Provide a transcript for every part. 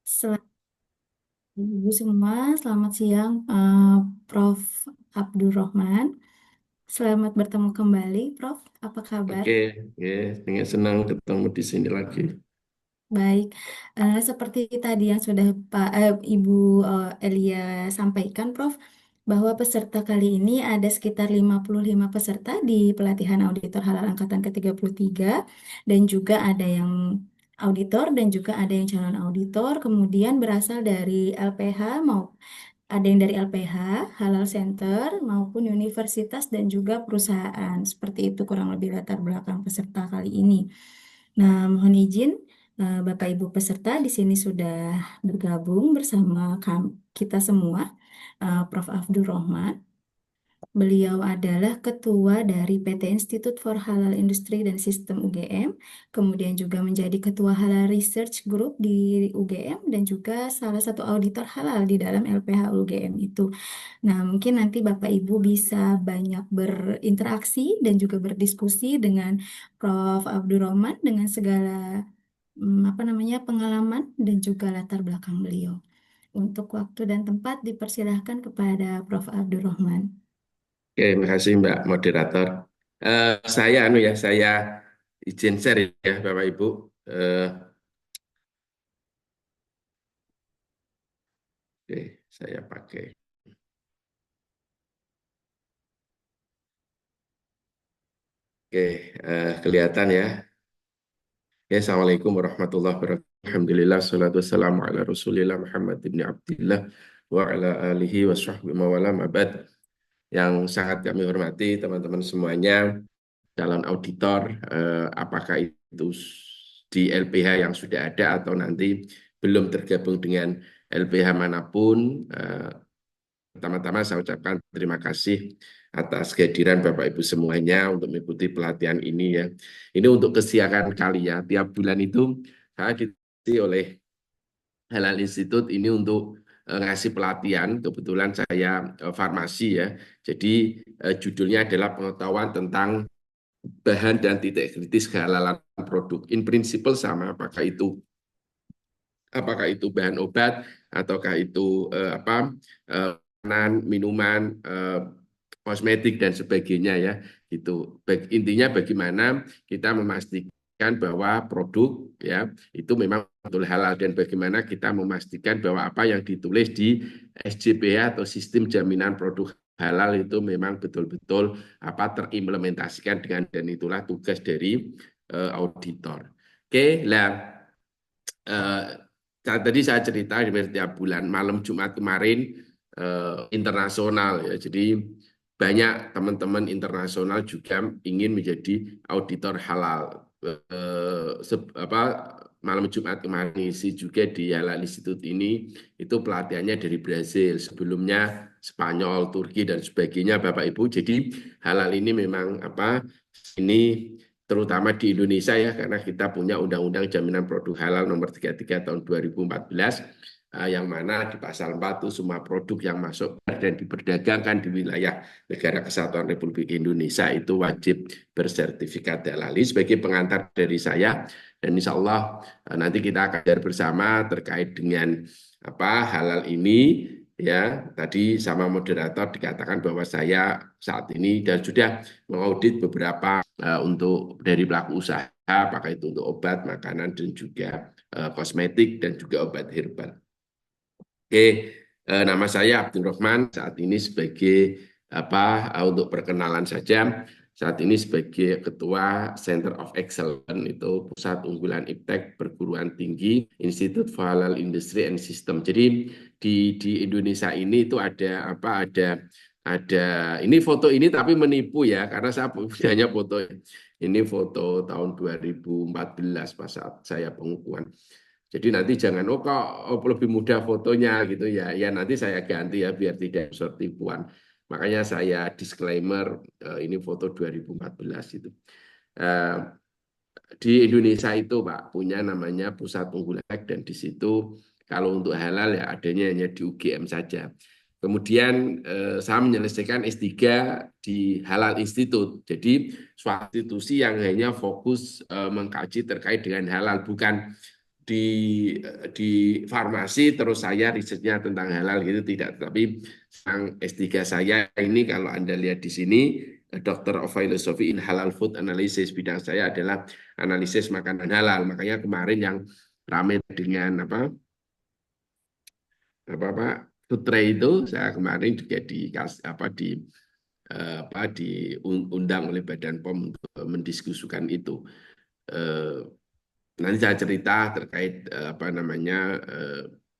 Selamat Ibu semua, selamat siang Prof. Abdurrahman. Selamat bertemu kembali, Prof. Apa kabar? Oke, ya, dengan senang ketemu di sini lagi. Baik. Seperti tadi yang sudah Ibu Elia sampaikan, Prof, bahwa peserta kali ini ada sekitar 55 peserta di pelatihan auditor halal angkatan ke-33 dan juga ada yang auditor dan juga ada yang calon auditor, kemudian berasal dari LPH ada yang dari LPH, Halal Center, maupun universitas dan juga perusahaan. Seperti itu kurang lebih latar belakang peserta kali ini. Nah, mohon izin Bapak Ibu peserta di sini sudah bergabung bersama kita semua, Prof. Abdul Rahman. Beliau adalah ketua dari PT Institute for Halal Industry dan Sistem UGM, kemudian juga menjadi ketua Halal Research Group di UGM dan juga salah satu auditor halal di dalam LPH UGM itu. Nah, mungkin nanti Bapak Ibu bisa banyak berinteraksi dan juga berdiskusi dengan Prof. Abdurrahman dengan segala apa namanya pengalaman dan juga latar belakang beliau. Untuk waktu dan tempat dipersilahkan kepada Prof. Abdurrahman. Oke, makasih Mbak Moderator. Saya izin share ya Bapak Ibu. Eh, oke, saya pakai. Oke, kelihatan ya. Ya, Assalamualaikum warahmatullahi wabarakatuh. Alhamdulillah, salatu wassalamu ala Rasulillah Muhammad ibn Abdillah wa ala alihi wa sahbihi mawala ma'bad. Yang sangat kami hormati teman-teman semuanya, calon auditor, apakah itu di LPH yang sudah ada atau nanti belum tergabung dengan LPH manapun. Pertama-tama saya ucapkan terima kasih atas kehadiran Bapak Ibu semuanya untuk mengikuti pelatihan ini ya. Ini untuk kesiapan kali ya. Tiap bulan itu saya diisi oleh Halal Institute ini untuk ngasih pelatihan. Kebetulan saya farmasi ya. Jadi judulnya adalah pengetahuan tentang bahan dan titik kritis kehalalan produk. In principle sama, apakah itu bahan obat ataukah itu makanan, minuman, kosmetik dan sebagainya ya. Itu intinya bagaimana kita memastikan bahwa produk ya itu memang betul halal dan bagaimana kita memastikan bahwa apa yang ditulis di SJPH atau Sistem Jaminan Produk Halal itu memang betul-betul terimplementasikan dengan, dan itulah tugas dari auditor. Oke, lah eh, tadi saya cerita di setiap bulan malam Jumat kemarin internasional ya. Jadi banyak teman-teman internasional juga ingin menjadi auditor halal. Malam Jumat kemarin isi juga di Halal Institute ini itu pelatihannya dari Brazil, sebelumnya Spanyol, Turki dan sebagainya Bapak Ibu. Jadi halal ini memang ini terutama di Indonesia ya, karena kita punya Undang-Undang Jaminan Produk Halal nomor 33 tahun 2014, yang mana di pasal 4 itu semua produk yang masuk dan diperdagangkan di wilayah Negara Kesatuan Republik Indonesia itu wajib bersertifikat halal. Sebagai pengantar dari saya, dan insya Allah nanti kita akan belajar bersama terkait dengan halal ini. Ya, tadi sama moderator dikatakan bahwa saya saat ini dan sudah mengaudit beberapa untuk dari pelaku usaha, apakah itu untuk obat, makanan, dan juga kosmetik, dan juga obat herbal. Oke, nama saya Abdul Rahman, saat ini sebagai untuk perkenalan saja, saat ini sebagai Ketua Center of Excellence, itu Pusat Unggulan Iptek Perguruan Tinggi Institute for Halal Industry and System. Jadi di Indonesia ini itu ada ini foto ini tapi menipu ya, karena saya punyanya foto ini foto tahun 2014 pas saat saya pengukuhan. Jadi nanti jangan kok lebih mudah fotonya gitu ya. Ya nanti saya ganti ya biar tidak unsur tipuan. Makanya saya disclaimer ini foto 2014 itu. Eh, di Indonesia itu Pak punya namanya Pusat Unggulan dan di situ kalau untuk halal ya adanya hanya di UGM saja. Kemudian saya menyelesaikan S3 di Halal Institute. Jadi suatu institusi yang hanya fokus mengkaji terkait dengan halal, bukan di di farmasi terus saya risetnya tentang halal gitu tidak, tapi sang S3 saya ini kalau Anda lihat di sini Doctor of Philosophy in Halal Food Analysis, bidang saya adalah analisis makanan halal. Makanya kemarin yang ramai dengan apa Putra itu saya kemarin juga diundang oleh Badan POM untuk mendiskusikan itu. Eh, Nanti saya cerita terkait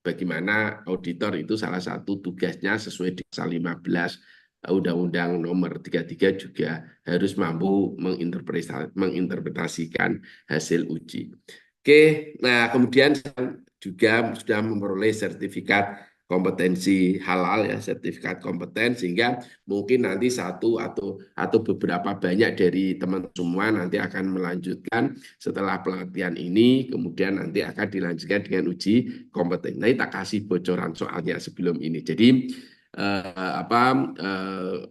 bagaimana auditor itu salah satu tugasnya sesuai di pasal 15 Undang-Undang Nomor 33 juga harus mampu menginterpretasikan hasil uji. Oke, nah kemudian saya juga sudah memperoleh sertifikat kompetensi halal ya, sertifikat kompeten sehingga mungkin nanti satu atau beberapa banyak dari teman semua nanti akan melanjutkan setelah pelatihan ini, kemudian nanti akan dilanjutkan dengan uji kompeten. Nah, tak kasih bocoran soalnya sebelum ini. Jadi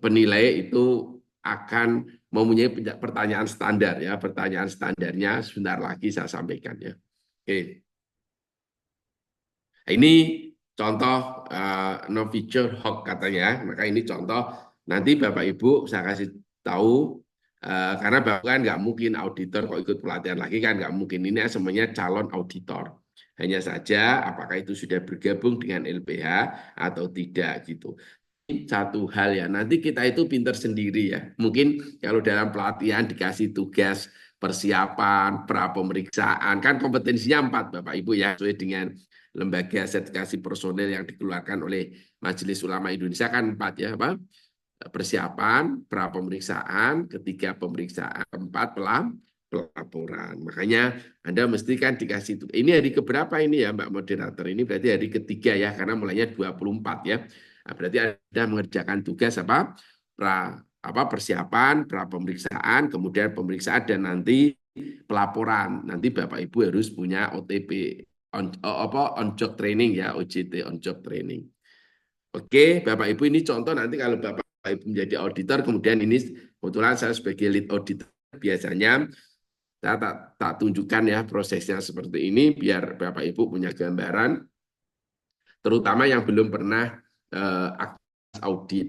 penilai itu akan mempunyai pertanyaan standar ya. Pertanyaan standarnya sebentar lagi saya sampaikan ya. Oke. Ini contoh no feature hoax katanya. Maka ini contoh nanti Bapak Ibu saya kasih tahu karena Bapak kan nggak mungkin auditor kok ikut pelatihan lagi kan nggak mungkin. Ini semuanya calon auditor. Hanya saja apakah itu sudah bergabung dengan LPH atau tidak gitu. Satu hal ya, nanti kita itu pinter sendiri ya. Mungkin kalau dalam pelatihan dikasih tugas persiapan, pra-pemeriksaan, kan kompetensinya 4 Bapak Ibu ya, sesuai dengan lembaga sertifikasi personel yang dikeluarkan oleh Majelis Ulama Indonesia kan 4 ya, Pak. Persiapan, pra-pemeriksaan, ketiga pemeriksaan, keempat pelaporan. Makanya Anda mesti kan dikasih itu. Ini hari keberapa ini ya Mbak Moderator? Ini berarti hari ketiga ya, karena mulainya 24 ya. Nah, berarti Anda mengerjakan tugas persiapan, pra pemeriksaan, kemudian pemeriksaan dan nanti pelaporan. Nanti Bapak Ibu harus punya OTP on job training ya, OJT on job training. Oke, Bapak Ibu ini contoh nanti kalau Bapak Ibu menjadi auditor, kemudian ini kebetulan saya sebagai lead auditor biasanya saya tak tunjukkan ya prosesnya seperti ini biar Bapak Ibu punya gambaran, terutama yang belum pernah aktif audit.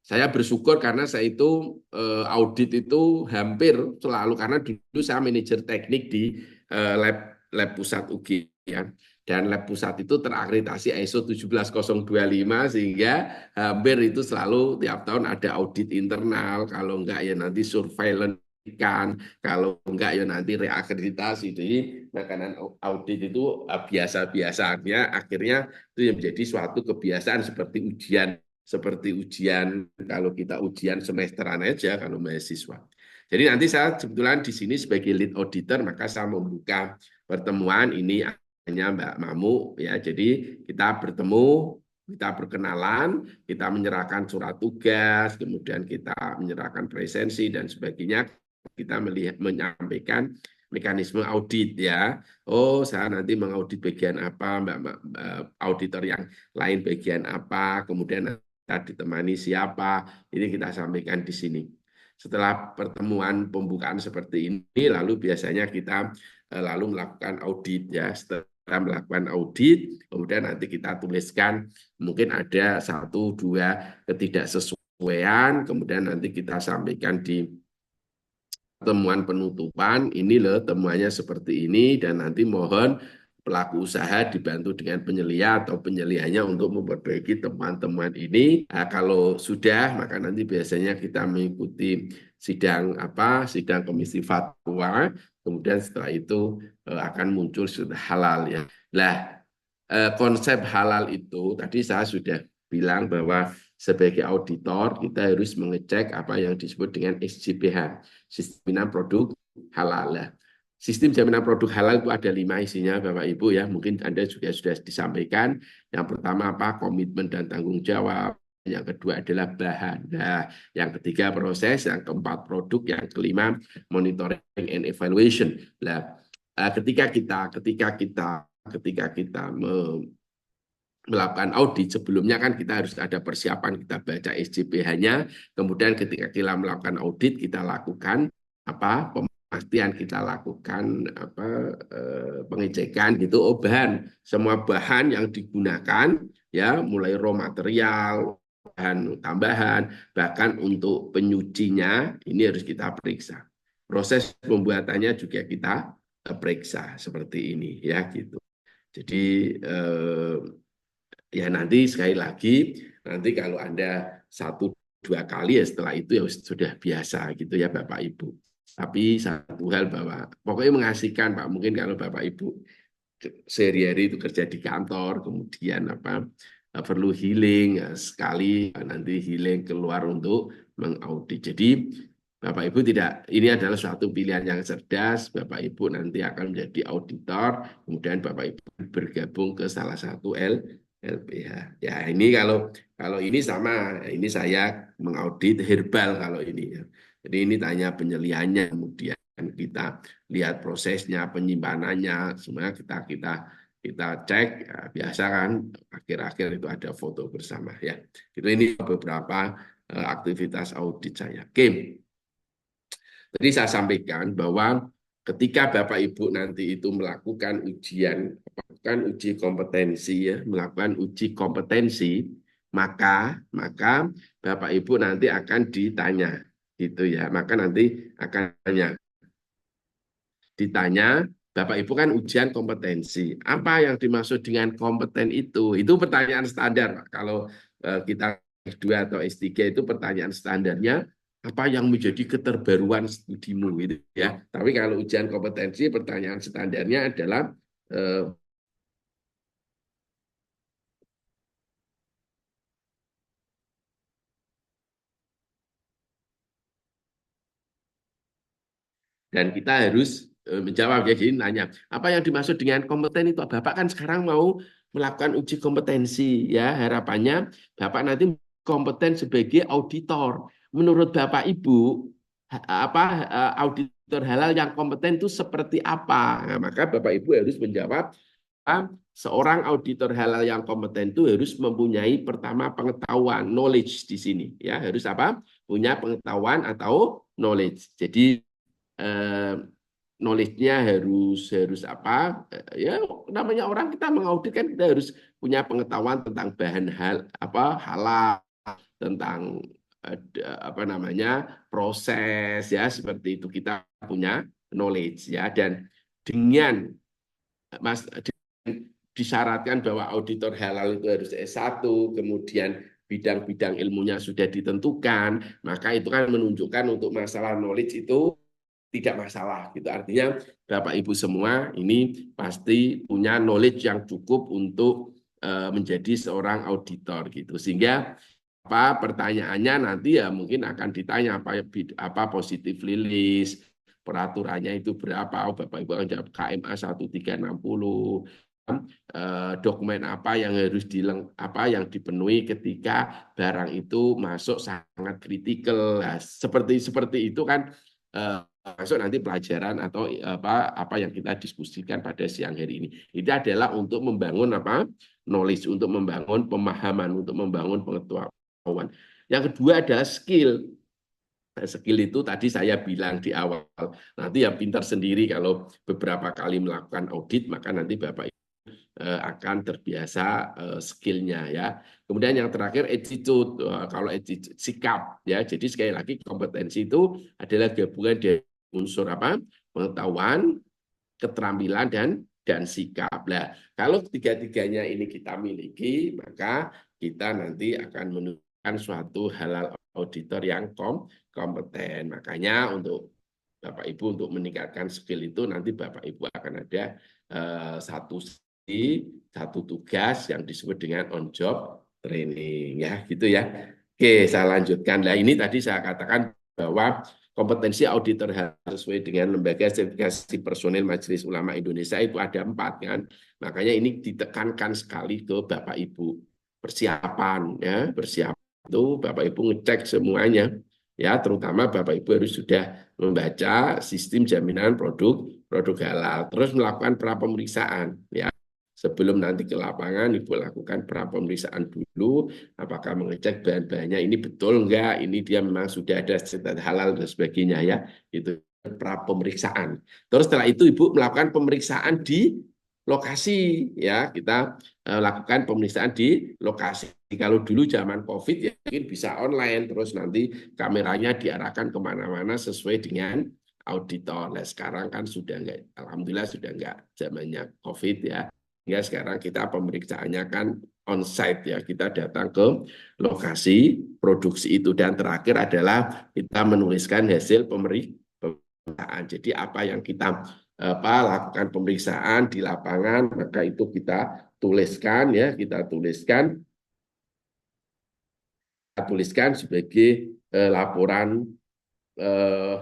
Saya bersyukur karena saya itu audit itu hampir selalu karena dulu saya manajer teknik di lab pusat UG ya. Dan lab pusat itu terakreditasi ISO 17025 sehingga hampir itu selalu tiap tahun ada audit internal, kalau enggak ya nanti surveillance kan, kalau enggak ya nanti reakreditasi. Jadi makanan audit itu biasa-biasanya akhirnya itu yang menjadi suatu kebiasaan seperti ujian kalau kita ujian semesteran aja kalau mahasiswa. Jadi nanti saya kebetulan di sini sebagai lead auditor maka saya membuka pertemuan ini hanya Mbak Mamu ya. Jadi kita bertemu, kita berkenalan, kita menyerahkan surat tugas, kemudian kita menyerahkan presensi dan sebagainya. Kita menyampaikan mekanisme audit ya. Oh, saya nanti mengaudit bagian apa, Mbak auditor yang lain bagian apa, kemudian kita ditemani siapa, ini kita sampaikan di sini. Setelah pertemuan pembukaan seperti ini, lalu biasanya kita lalu melakukan audit ya. Setelah melakukan audit, kemudian nanti kita tuliskan mungkin ada 1-2 ketidaksesuaian, kemudian nanti kita sampaikan di temuan penutupan, ini loh temuannya seperti ini dan nanti mohon pelaku usaha dibantu dengan penyelia atau penyelianya untuk memperbaiki temuan-temuan ini. Nah, kalau sudah maka nanti biasanya kita mengikuti sidang komisi fatwa, kemudian setelah itu akan muncul sudah halal ya. Nah, konsep halal itu tadi saya sudah bilang bahwa sebagai auditor kita harus mengecek apa yang disebut dengan SJPH, Sistem Jaminan Produk Halal. Sistem jaminan produk halal itu ada 5 isinya Bapak Ibu ya, mungkin Anda juga sudah disampaikan. Yang pertama apa? Komitmen dan tanggung jawab. Yang kedua adalah bahan. Nah, yang ketiga proses, yang keempat produk, yang kelima monitoring and evaluation. Nah, ketika kita melakukan audit sebelumnya kan kita harus ada persiapan, kita baca SJPH-nya, kemudian ketika kita melakukan audit kita lakukan pastian kita lakukan pengecekan gitu. Oh, semua bahan yang digunakan ya, mulai raw material, bahan tambahan, bahkan untuk penyucinya ini harus kita periksa. Proses pembuatannya juga kita periksa seperti ini ya gitu. Jadi ya nanti sekali lagi, nanti kalau Anda satu dua kali ya setelah itu ya sudah biasa gitu ya Bapak Ibu. Tapi satu hal bahwa pokoknya mengasihkan Pak, mungkin kalau Bapak Ibu sehari-hari itu kerja di kantor, kemudian perlu healing ya, sekali nanti healing keluar untuk mengaudit. Jadi Bapak Ibu tidak, ini adalah suatu pilihan yang cerdas. Bapak Ibu nanti akan menjadi auditor, kemudian Bapak Ibu bergabung ke salah satu LPH. Ya ini kalau ini sama, ini saya mengaudit herbal kalau ini. Ya. Jadi ini tanya penyelihannya, kemudian kita lihat prosesnya, penyimpanannya, semua kita cek. Ya, biasa kan akhir-akhir itu ada foto bersama ya. Itu ini beberapa aktivitas audit saya. Oke. Tadi saya sampaikan bahwa ketika Bapak Ibu nanti itu melakukan uji kompetensi ya, melakukan uji kompetensi, maka Bapak Ibu nanti akan ditanya gitu ya. Maka nanti akan ditanya, Bapak Ibu kan ujian kompetensi. Apa yang dimaksud dengan kompeten itu? Itu pertanyaan standar, Pak. Kalau kita S2 atau S3 itu pertanyaan standarnya apa yang menjadi keterbaruan studimu gitu ya. Tapi kalau ujian kompetensi pertanyaan standarnya adalah eh, dan kita harus menjawab. Jadi nanya, apa yang dimaksud dengan kompeten itu? Bapak kan sekarang mau melakukan uji kompetensi ya, harapannya Bapak nanti kompeten sebagai auditor. Menurut Bapak Ibu, auditor halal yang kompeten itu seperti apa? Nah, maka Bapak Ibu harus menjawab, seorang auditor halal yang kompeten itu harus mempunyai pertama pengetahuan, knowledge di sini ya, harus apa? Punya pengetahuan atau knowledge. Jadi knowledge-nya harus apa ya, namanya orang kita mengaudit kan kita harus punya pengetahuan tentang bahan halal, tentang apa namanya proses ya, seperti itu kita punya knowledge ya. Dan dengan Mas disyaratkan bahwa auditor halal itu harus S1, kemudian bidang-bidang ilmunya sudah ditentukan, maka itu kan menunjukkan untuk masalah knowledge itu tidak masalah gitu. Artinya Bapak Ibu semua ini pasti punya knowledge yang cukup untuk menjadi seorang auditor gitu. Sehingga pertanyaannya nanti ya mungkin akan ditanya apa positif list, peraturannya itu berapa. Bapak Ibu akan jawab KMA 1360. Dokumen apa yang harus yang dipenuhi ketika barang itu masuk sangat kritikal. Nah, seperti itu kan masuk nanti pelajaran atau apa yang kita diskusikan pada siang hari ini. Itu adalah untuk membangun knowledge, untuk membangun pemahaman, untuk membangun pengetahuan. Yang kedua adalah skill. Skill itu tadi saya bilang di awal, nanti ya pintar sendiri kalau beberapa kali melakukan audit, maka nanti Bapak akan terbiasa skillnya ya. Kemudian yang terakhir attitude, kalau attitude sikap ya. Jadi sekali lagi kompetensi itu adalah gabungan dari unsur pengetahuan, keterampilan dan sikap. Nah, kalau ketiga-tiganya ini kita miliki, maka kita nanti akan menunjukkan suatu halal auditor yang kompeten. Makanya untuk Bapak Ibu untuk meningkatkan skill itu nanti Bapak Ibu akan ada satu tugas yang disebut dengan on job training ya gitu ya. Oke, saya lanjutkan. Nah, ini tadi saya katakan bahwa kompetensi auditor harus sesuai dengan lembaga sertifikasi personil Majelis Ulama Indonesia itu ada 4 kan. Makanya ini ditekankan sekali ke Bapak Ibu. Persiapan ya, persiapan itu Bapak Ibu ngecek semuanya ya, terutama Bapak Ibu harus sudah membaca sistem jaminan produk halal, terus melakukan pra-pemeriksaan ya. Sebelum nanti ke lapangan, Ibu lakukan pra-pemeriksaan dulu, apakah mengecek bahan-bahannya ini betul enggak, ini dia memang sudah ada sertifikat halal dan sebagainya ya. Itu pra pemeriksaan. Terus setelah itu Ibu melakukan pemeriksaan di lokasi ya, kita lakukan pemeriksaan di lokasi. Kalau dulu zaman COVID ya mungkin bisa online, terus nanti kameranya diarahkan kemana-mana sesuai dengan auditor. Nah sekarang kan sudah enggak, alhamdulillah sudah enggak zamannya COVID ya. Ya sekarang kita pemeriksaannya kan on-site ya, kita datang ke lokasi produksi itu dan terakhir adalah kita menuliskan hasil pemeriksaan. Jadi apa yang kita lakukan pemeriksaan di lapangan maka itu kita tuliskan ya, kita tuliskan sebagai laporan eh,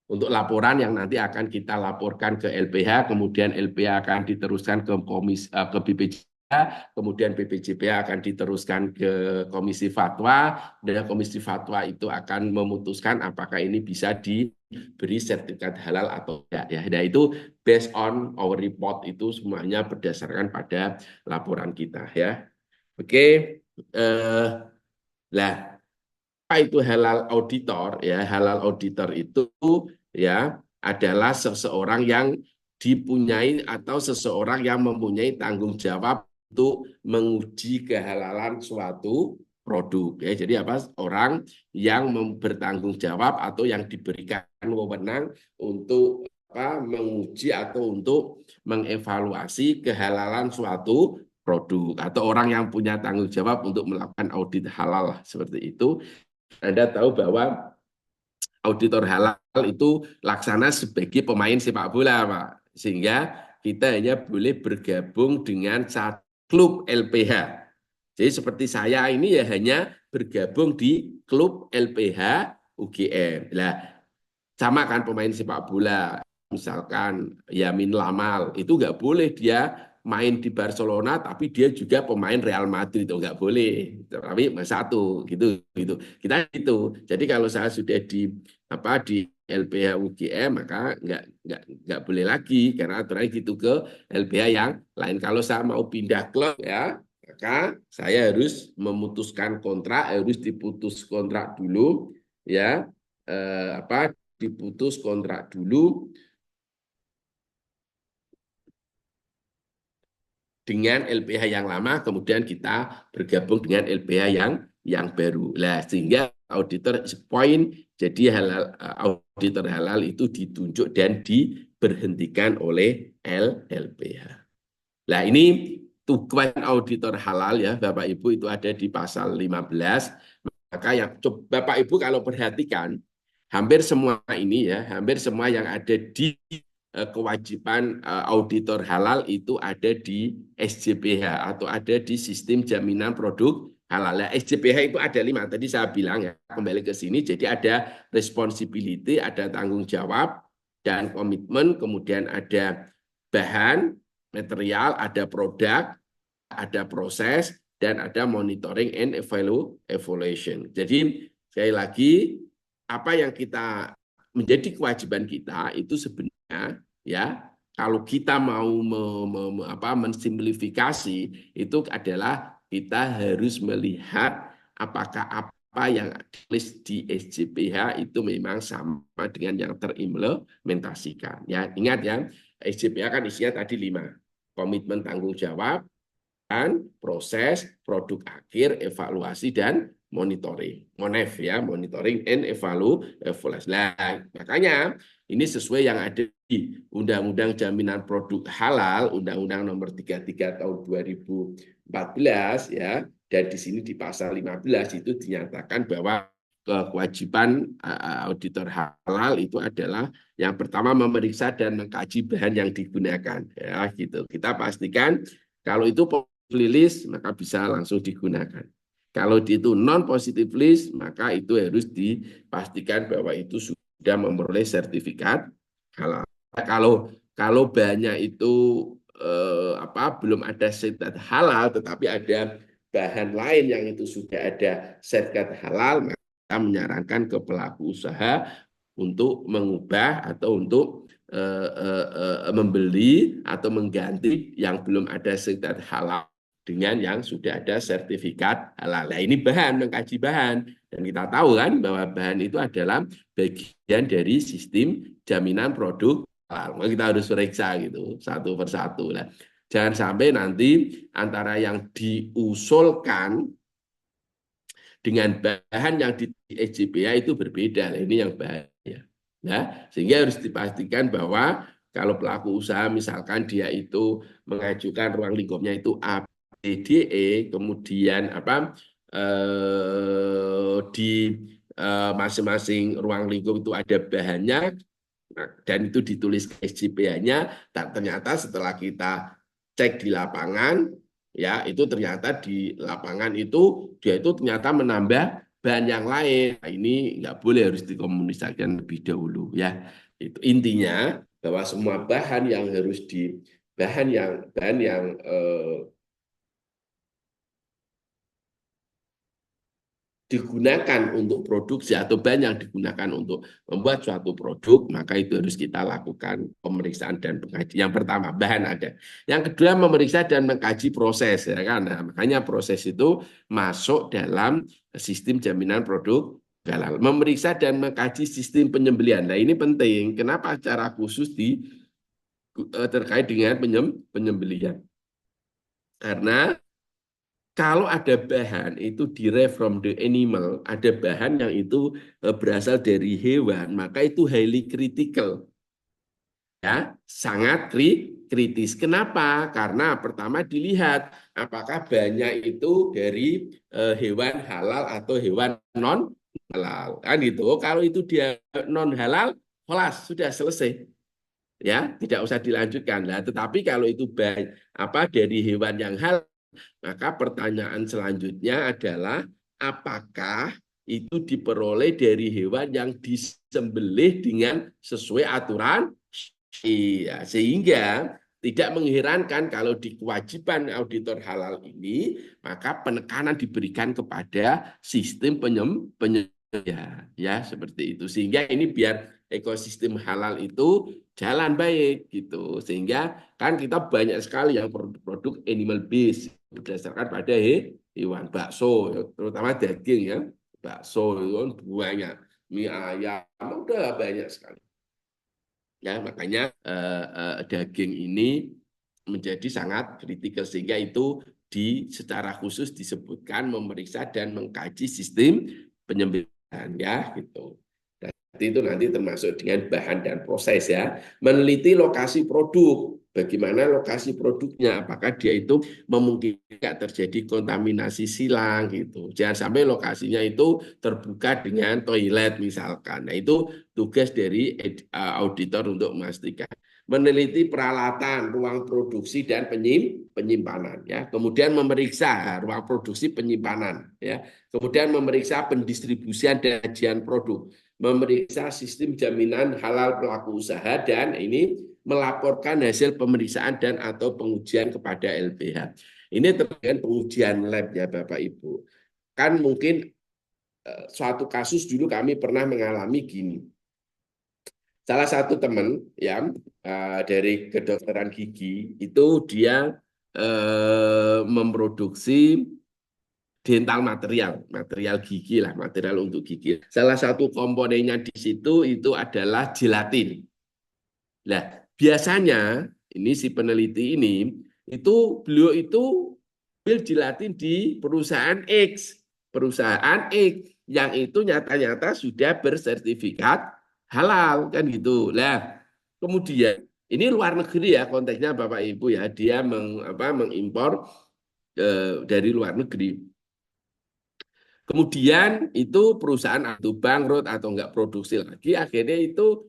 untuk laporan yang nanti akan kita laporkan ke LPH, kemudian LPH akan diteruskan ke BPJPH, kemudian BPJPH akan diteruskan ke Komisi Fatwa, dan Komisi Fatwa itu akan memutuskan apakah ini bisa diberi sertifikat halal atau tidak. Ya, nah itu based on our report itu semuanya berdasarkan pada laporan kita ya. Oke, lah apa itu halal auditor ya? Halal auditor itu ya adalah seseorang yang dipunyai atau seseorang yang mempunyai tanggung jawab untuk menguji kehalalan suatu produk ya. Jadi apa? Orang yang bertanggung jawab atau yang diberikan wewenang untuk menguji atau untuk mengevaluasi kehalalan suatu produk atau orang yang punya tanggung jawab untuk melakukan audit halal seperti itu. Anda tahu bahwa auditor halal itu laksana sebagai pemain sepak bola, Pak. Sehingga kita hanya boleh bergabung dengan satu klub LPH. Jadi seperti saya ini ya hanya bergabung di klub LPH UGM. Nah, sama kan pemain sepak bola, misalkan Yamin Lamal, itu nggak boleh dia main di Barcelona, tapi dia juga pemain Real Madrid, itu nggak boleh. Tapi satu, gitu, gitu. Kita itu. Jadi kalau saya sudah di LBH UGM, maka nggak boleh lagi karena aturannya gitu ke LBH yang lain. Kalau saya mau pindah klub ya, maka saya harus memutuskan kontrak, harus diputus kontrak dulu ya, diputus kontrak dulu dengan LPH yang lama, kemudian kita bergabung dengan LPH yang baru. Nah, sehingga auditor poin jadi auditor halal itu ditunjuk dan diberhentikan oleh LPH. Nah, ini tugas auditor halal ya, Bapak Ibu itu ada di pasal 15. Maka yang Bapak Ibu kalau perhatikan hampir semua ini ya, hampir semua yang ada di kewajiban auditor halal itu ada di SJPH atau ada di sistem jaminan produk halal. Nah, SJPH itu ada 5, tadi saya bilang ya, kembali ke sini, jadi ada responsibility, ada tanggung jawab, dan komitmen, kemudian ada bahan, material, ada produk, ada proses, dan ada monitoring and evaluation. Jadi sekali lagi, apa yang kita menjadi kewajiban kita itu sebenarnya ya kalau kita mau mensimplifikasi itu adalah kita harus melihat apakah apa yang tulis di SJPH itu memang sama dengan yang terimplementasikan. Ya, ingat ya, SJPH kan isinya tadi 5. Komitmen tanggung jawab, proses, produk akhir, evaluasi, dan monitoring. MONEV ya, monitoring and evaluasi. Nah, makanya ini sesuai yang ada di Undang-Undang Jaminan Produk Halal, Undang-Undang Nomor 33 Tahun 2014 ya, dan di sini di pasal 15 itu dinyatakan bahwa kewajiban auditor halal itu adalah yang pertama memeriksa dan mengkaji bahan yang digunakan ya gitu. Kita pastikan kalau itu list maka bisa langsung digunakan. Kalau itu non positive list maka itu harus dipastikan bahwa itu sudah memperoleh sertifikat halal. Kalau banyak itu belum ada sertifikat halal tetapi ada bahan lain yang itu sudah ada sertifikat halal, maka kita menyarankan ke pelaku usaha untuk mengubah atau untuk membeli atau mengganti yang belum ada sertifikat halal dengan yang sudah ada sertifikat halal. Nah, ini bahan, mengkaji bahan. Dan kita tahu kan bahwa bahan itu adalah bagian dari sistem jaminan produk halal. Maka kita harus periksa gitu, satu persatu. Nah, jangan sampai nanti antara yang diusulkan dengan bahan yang di SJPA itu berbeda. Nah, ini yang bahaya. Nah, sehingga harus dipastikan bahwa kalau pelaku usaha misalkan dia itu mengajukan ruang lingkupnya itu APDE, kemudian di masing-masing ruang lingkup itu ada bahannya, dan itu ditulis SJPA-nya, ternyata setelah kita cek di lapangan, ya itu ternyata di lapangan itu dia itu ternyata menambah bahan yang lain. Nah, ini nggak boleh, harus dikomunikasikan lebih dahulu ya. Itu intinya bahwa semua bahan yang harus di bahan yang digunakan untuk produksi atau bahan yang digunakan untuk membuat suatu produk, maka itu harus kita lakukan pemeriksaan dan pengkajian. Yang pertama, bahan ada. Yang kedua, memeriksa dan mengkaji proses, ya kan? Nah, makanya proses itu masuk dalam sistem jaminan produk halal. Memeriksa dan mengkaji sistem penyembelihan. Nah, ini penting. Kenapa secara khusus terkait dengan penyembelihan? Karena kalau ada bahan itu derived from the animal, ada bahan yang itu berasal dari hewan, maka itu highly critical, ya, sangat kritis. Kenapa? Karena pertama dilihat apakah bahannya itu dari hewan halal atau hewan non halal, kan gitu. Kalau itu dia non halal, kelas sudah selesai, ya, tidak usah dilanjutkan. Nah, tetapi kalau itu dari hewan yang halal, maka pertanyaan selanjutnya adalah apakah itu diperoleh dari hewan yang disembelih dengan sesuai aturan. Iya, sehingga tidak mengherankan kalau di kewajiban auditor halal ini, maka penekanan diberikan kepada sistem penyembelihan, ya seperti itu. Sehingga ini biar ekosistem halal itu jalan baik gitu. Sehingga kan kita banyak sekali yang produk-produk animal based berdasarkan pada hewan, bakso, terutama daging ya, bakso itu kan banyak, mie ayam, udah banyak sekali. Ya, makanya daging ini menjadi sangat kritikal, sehingga itu secara khusus disebutkan memeriksa dan mengkaji sistem penyembelihan, ya gitu. Dan itu nanti termasuk dengan bahan dan proses, ya. Meneliti lokasi produk, bagaimana lokasi produknya, apakah dia itu memungkinkan terjadi kontaminasi silang gitu. Jangan sampai lokasinya itu terbuka dengan toilet misalkan. Nah, itu tugas dari auditor untuk memastikan. Meneliti peralatan, ruang produksi dan penyimpanan, ya. Kemudian memeriksa ruang produksi penyimpanan, ya. Kemudian memeriksa pendistribusian dan kajian produk, memeriksa sistem jaminan halal pelaku usaha, dan ini melaporkan hasil pemeriksaan dan atau pengujian kepada LBH. Ini terkait pengujian lab, ya Bapak Ibu. Kan mungkin suatu kasus dulu kami pernah mengalami gini. Salah satu teman ya dari kedokteran gigi itu dia memproduksi dental material gigi lah, material untuk gigi. Salah satu komponennya di situ itu adalah gelatin. Nah, biasanya ini si peneliti ini beliau itu ambil gelatin di perusahaan X, yang itu nyata-nyata sudah bersertifikat halal kan gitu. Nah, kemudian ini luar negeri ya konteksnya Bapak Ibu ya, dia mengimpor dari luar negeri. Kemudian itu perusahaan atau bangkrut atau nggak produksi lagi, akhirnya itu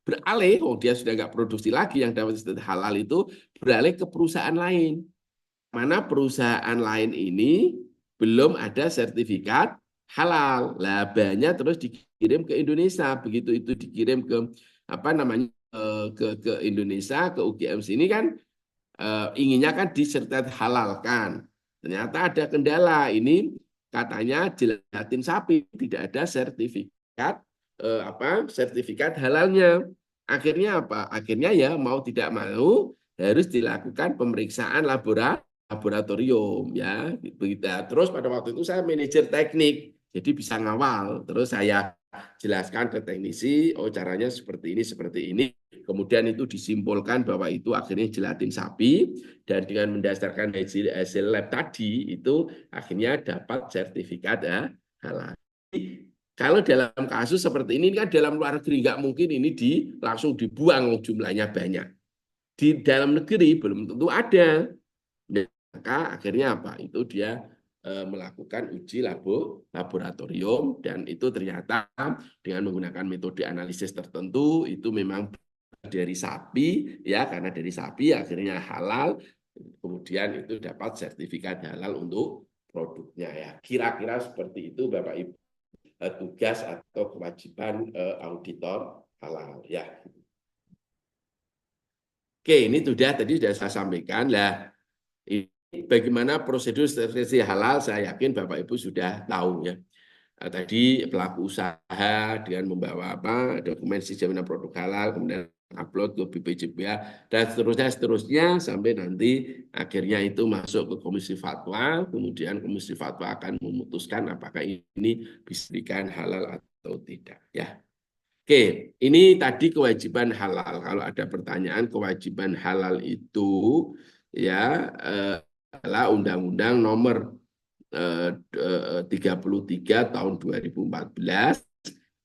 beralih, dia sudah nggak produksi lagi, yang dapat halal itu beralih ke perusahaan lain. Mana perusahaan lain ini belum ada sertifikat halal. Lah banyak terus dikirim ke Indonesia. Begitu itu dikirim ke ke Indonesia, ke UGM sini kan inginnya kan disertifikat halalkan. Ternyata ada kendala. Ini katanya gelatin sapi tidak ada sertifikat halalnya. Akhirnya apa? Akhirnya ya mau tidak mau harus dilakukan pemeriksaan laboratorium. laboratorium ya. Begitu. Terus pada waktu itu saya manajer teknik, jadi bisa ngawal. Terus saya jelaskan ke teknisi, oh caranya seperti ini, seperti ini. Kemudian itu disimpulkan bahwa itu akhirnya gelatin sapi dan dengan mendasarkan hasil lab tadi itu akhirnya dapat sertifikat ya halal. Kalau dalam kasus seperti ini kan dalam luar negeri nggak mungkin ini langsung dibuang jumlahnya banyak. Di dalam negeri belum tentu ada. Nah, maka akhirnya apa? Itu dia melakukan uji laboratorium dan itu ternyata dengan menggunakan metode analisis tertentu itu memang dari sapi ya karena dari sapi akhirnya halal kemudian itu dapat sertifikat halal untuk produknya ya. Kira-kira seperti itu Bapak Ibu tugas atau kewajiban auditor halal ya. Oke, ini sudah saya sampaikan lah. Bagaimana prosedur sertifikasi halal, saya yakin Bapak Ibu sudah tahu ya. Tadi pelaku usaha dengan membawa apa dokumen jaminan produk halal, kemudian upload ke BPJPA dan seterusnya sampai nanti akhirnya itu masuk ke Komisi Fatwa, kemudian Komisi Fatwa akan memutuskan apakah ini bisa diberikan halal atau tidak ya. Oke, ini tadi kewajiban halal. Kalau ada pertanyaan kewajiban halal itu ya adalah Undang-Undang Nomor 33 tahun 2014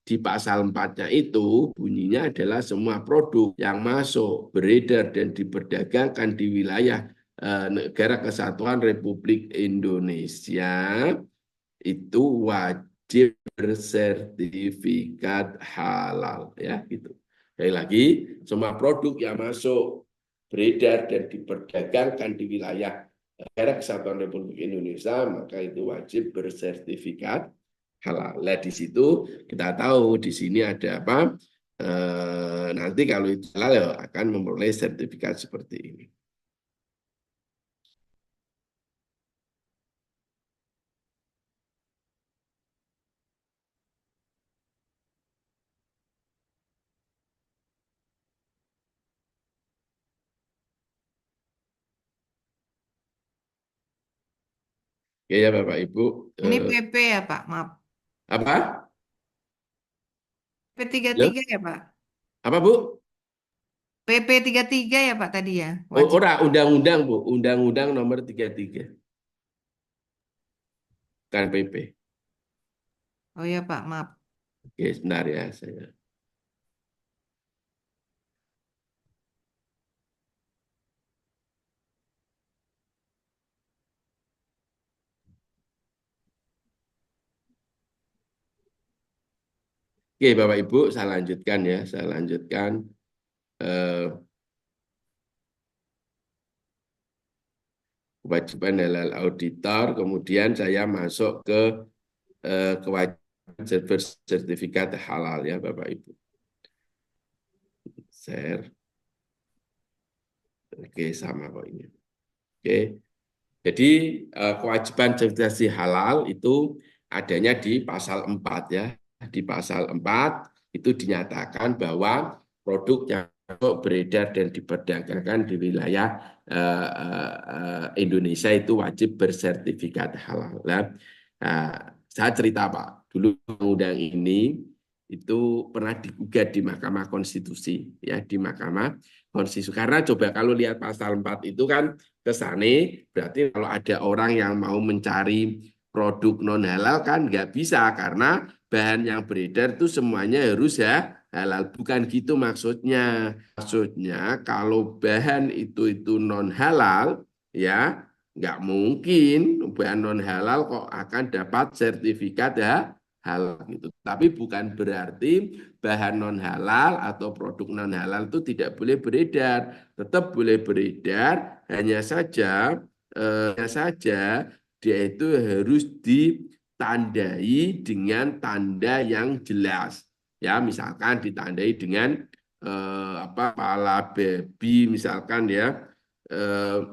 di pasal 4-nya itu bunyinya adalah semua produk yang masuk, beredar dan diperdagangkan di wilayah Negara Kesatuan Republik Indonesia itu wajib bersertifikat halal ya gitu. Sekali lagi, semua produk yang masuk, beredar dan diperdagangkan di wilayah Negara Kesatuan Republik Indonesia maka itu wajib bersertifikat halal. Nah, di situ kita tahu di sini ada apa? Nanti kalau itu halal ya akan memperoleh sertifikat seperti ini. Oke ya Bapak Ibu. Ini Eh, PP ya Pak, maaf. apa? PP tiga Halo? ya Pak. Apa Bu? PP tiga ya Pak tadi ya, Oh, wajib. ora undang-undang Bu, undang-undang nomor 33 kan PP. Oh ya Pak, maaf. Oke, sebentar ya saya. Oke, Bapak Ibu, saya lanjutkan ya, saya lanjutkan eh, kewajiban halal auditor, kemudian saya masuk ke kewajiban sertifikat halal ya, Bapak Ibu. Share. Oke, sama kok ini. Oke. Jadi kewajiban sertifikasi halal itu adanya di pasal 4 ya. Di pasal 4 itu dinyatakan bahwa produk yang beredar dan diperdagangkan di wilayah Indonesia itu wajib bersertifikat halal. Saya cerita Pak, dulu undang ini itu pernah digugat di Mahkamah Konstitusi ya di Mahkamah Konstitusi karena coba kalau lihat pasal 4 itu kan kesane berarti kalau ada orang yang mau mencari produk non halal kan nggak bisa karena bahan yang beredar itu semuanya harus ya halal bukan gitu maksudnya kalau bahan itu non halal ya nggak mungkin bahan non halal kok akan dapat sertifikat ya halal gitu tapi bukan berarti bahan non halal atau produk non halal itu tidak boleh beredar tetap boleh beredar hanya saja dia itu harus ditandai dengan tanda yang jelas. Ya, misalkan ditandai dengan apa kepala babi misalkan ya eh,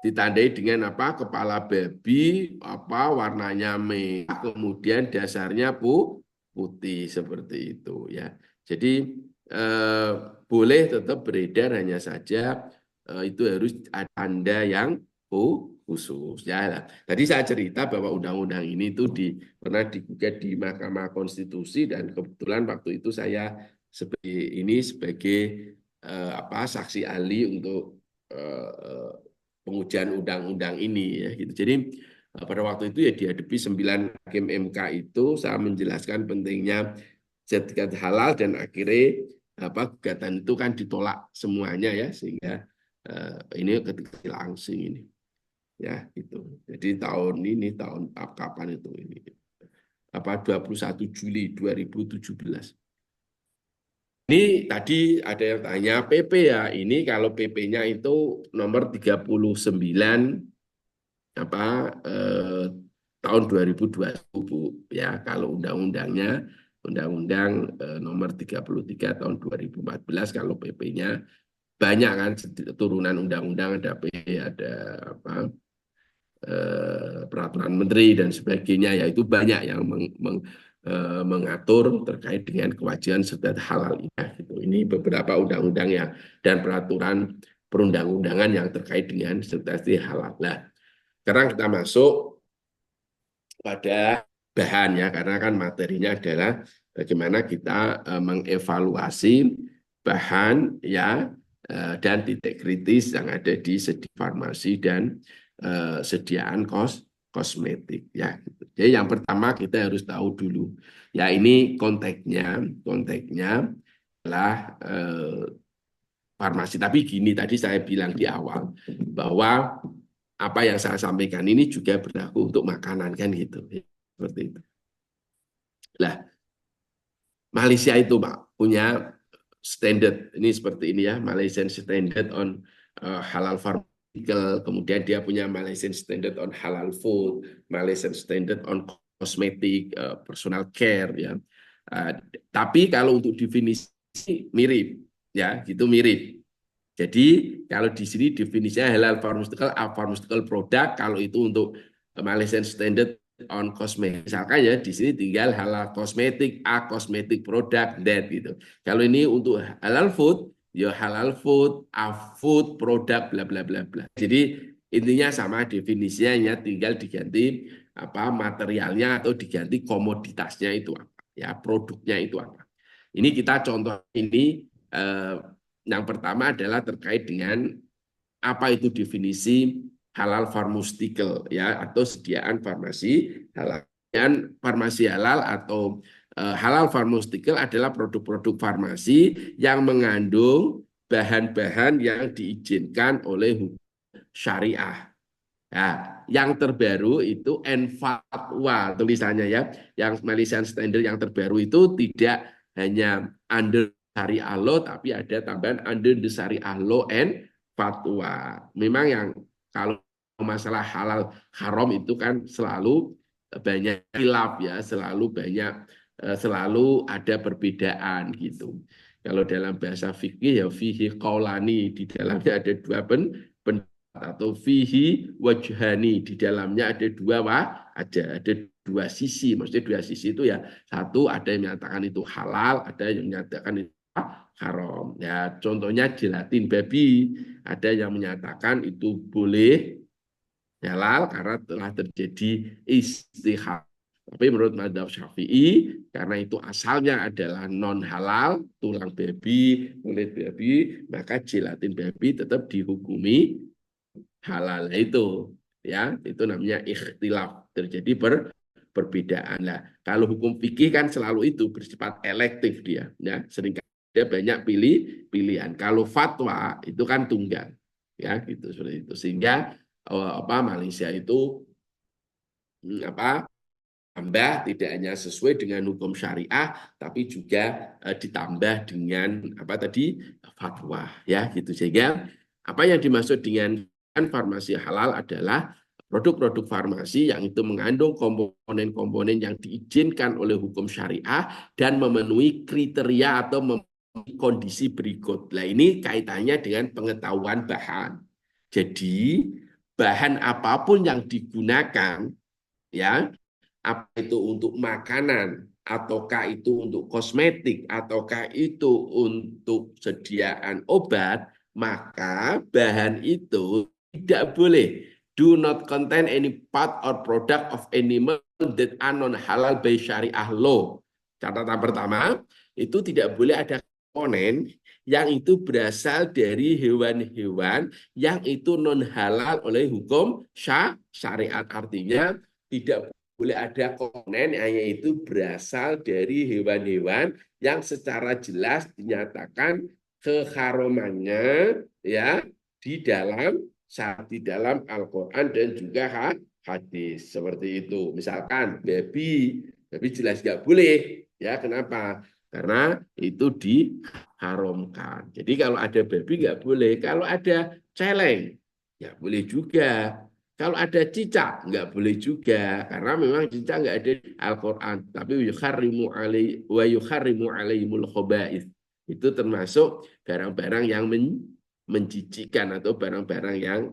ditandai dengan apa kepala babi apa warnanya merah kemudian dasarnya putih seperti itu ya. Jadi eh, boleh tetap beredar hanya saja itu harus ada tanda yang khusus ya. Nah, tadi saya cerita bahwa undang-undang ini itu pernah digugat di Mahkamah Konstitusi dan kebetulan waktu itu saya sebagai saksi ahli untuk pengujian undang-undang ini ya gitu. Jadi pada waktu itu ya dihadapi 9 hakim MK itu saya menjelaskan pentingnya sertifikat halal dan akhirnya gugatan itu kan ditolak semuanya ya sehingga ini ketika langsing ini ya itu. Jadi tahun kapan itu ini 21 Juli 2017. Ini tadi ada yang tanya PP ya. Ini kalau PP-nya itu nomor 39 tahun 2020 Bu ya. Kalau undang-undang nomor 33 tahun 2014 kalau PP-nya banyak kan turunan undang-undang ada ada peraturan menteri dan sebagainya ya itu banyak yang mengatur terkait dengan kewajiban serta halal ya gitu. Ini beberapa undang-undang ya dan peraturan perundang-undangan yang terkait dengan serta halal. Nah, sekarang kita masuk pada bahan ya karena kan materinya adalah bagaimana kita mengevaluasi bahan ya dan titik kritis yang ada di sedi farmasi dan sediaan kosmetik ya. Jadi yang pertama kita harus tahu dulu ya ini konteksnya adalah farmasi. Tapi gini tadi saya bilang di awal bahwa apa yang saya sampaikan ini juga berlaku untuk makanan kan gitu seperti itu. Nah, Malaysia itu Pak punya standar ini seperti ini ya Malaysian Standard on Halal Pharmaceutical, kemudian dia punya Malaysian Standard on Halal Food, Malaysian Standard on Cosmetic, Personal Care ya. Tapi kalau untuk definisi mirip ya gitu mirip. Jadi kalau di sini definisinya halal pharmaceutical product, kalau itu untuk Malaysian Standard on Cosmetic. Misalkan ya di sini tinggal halal kosmetik, cosmetic product, that gitu. Kalau ini untuk halal food, ya halal food, food product, bla bla bla bla. Jadi intinya sama definisinya, tinggal diganti materialnya atau diganti komoditasnya itu apa, ya produknya itu apa. Ini kita contoh ini. Yang pertama adalah terkait dengan apa itu definisi halal pharmaceutical ya atau sediaan farmasi halal. Dan farmasi halal atau halal pharmaceutical adalah produk-produk farmasi yang mengandung bahan-bahan yang diizinkan oleh hukum syariah. Nah, yang terbaru itu fatwa tulisannya ya. Yang Malaysian Standard yang terbaru itu tidak hanya under syariah law tapi ada tambahan under the syariah law and fatwa. Memang yang kalau masalah halal haram itu kan selalu banyak khilaf ya, selalu ada perbedaan gitu. Kalau dalam bahasa fikih ya fihi qaulani, di dalamnya ada dua atau fihi wajhani, di dalamnya ada ada dua sisi. Maksudnya dua sisi itu ya satu ada yang menyatakan itu halal, ada yang menyatakan itu haram. Ya contohnya gelatin babi, ada yang menyatakan itu boleh halal karena telah terjadi istihad. Tapi menurut mazhab Syafi'i, karena itu asalnya adalah non halal, tulang babi, kulit babi, maka gelatin babi tetap dihukumi halal itu ya itu namanya ikhtilaf terjadi perbedaan lah kalau hukum fikih kan selalu itu bersifat elektif dia ya sering ada banyak pilihan kalau fatwa itu kan tunggal ya gitu seperti itu sehingga Malaysia itu tambah tidak hanya sesuai dengan hukum syariah tapi juga ditambah dengan fatwa ya gitu sehingga apa yang dimaksud dengan farmasi halal adalah produk-produk farmasi yang itu mengandung komponen-komponen yang diizinkan oleh hukum syariah dan memenuhi kriteria atau memenuhi kondisi berikut. Nah, ini kaitannya dengan pengetahuan bahan. Jadi, bahan apapun yang digunakan, ya, apa itu untuk makanan, ataukah itu untuk kosmetik, ataukah itu untuk sediaan obat, maka bahan itu tidak boleh do not contain any part or product of animal that are non halal by syariah law. Catatan pertama, itu tidak boleh ada komponen yang itu berasal dari hewan-hewan yang itu non halal oleh hukum syariat. Artinya tidak boleh ada komponen yang itu berasal dari hewan-hewan yang secara jelas dinyatakan keharumannya ya di dalam Al-Quran dan juga hadis seperti itu. Misalkan babi jelas nggak boleh ya. Kenapa? Karena itu diharamkan. Jadi kalau ada babi nggak boleh. Kalau ada celeng nggak boleh juga. Kalau ada cicak nggak boleh juga, karena memang cicak nggak ada di Al-Quran. Tapi yuharrimu alaihimul khaba'ith. Itu termasuk barang-barang yang menjijikan atau barang-barang yang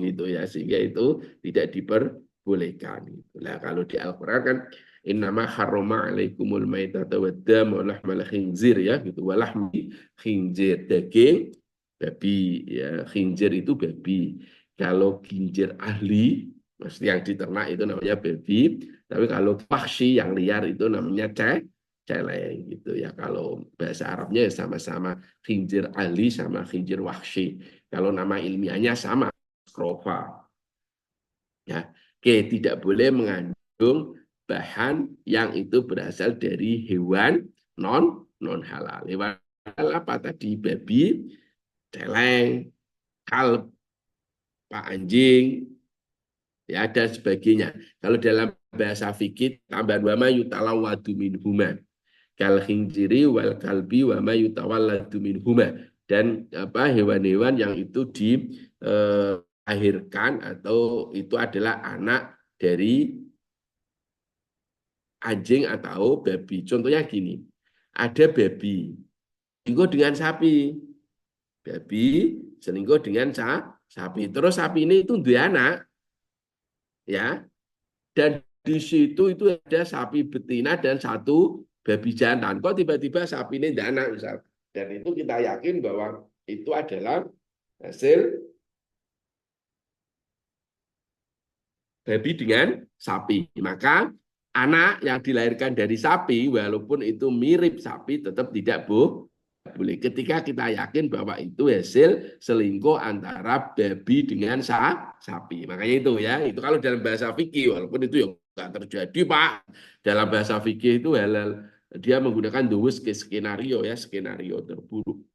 gitu ya, sehingga itu tidak diperbolehkan. Nah, kalau di Al-Quran kan innama harrama alaikumul maitata waddam wa lahmal khinzir ya gitu, wa lahmi khinzir, daging babi ya, khinzir itu babi. Kalau khinzir ahli maksud yang diternak itu namanya babi, tapi kalau wahsy yang liar itu namanya celeng gitu ya. Kalau bahasa Arabnya ya sama-sama khinzir ahli sama khinzir wahsy. Kalau nama ilmiahnya sama skrofa. Ya, oke, tidak boleh mengandung bahan yang itu berasal dari hewan non halal. Hewan halal apa tadi? Babi, celeng, kalb, pak anjing, ya dan sebagainya. Kalau dalam bahasa fikih tambahan wama yutalawadu minhuma kal khinjiri wal kalbi wama yutawalladu minhuma, dan hewan-hewan yang itu dilahirkan atau itu adalah anak dari anjing atau babi. Contohnya gini, ada babi selingkuh dengan sapi, babi selingkuh dengan sapi. Terus sapi ini itu dua anak, ya, dan di situ itu ada sapi betina dan satu babi jantan. Kok tiba-tiba sapi ini tidak anak misal. Dan itu kita yakin bahwa itu adalah hasil babi dengan sapi. Maka anak yang dilahirkan dari sapi, walaupun itu mirip sapi, tetap tidak boleh. Ketika kita yakin bahwa itu hasil selingkuh antara babi dengan sapi. Makanya itu ya, itu kalau dalam bahasa fikih, walaupun itu yang nggak terjadi Pak. Dalam bahasa fikih itu halal. Dia menggunakan the worst case skenario ya, skenario terburuk.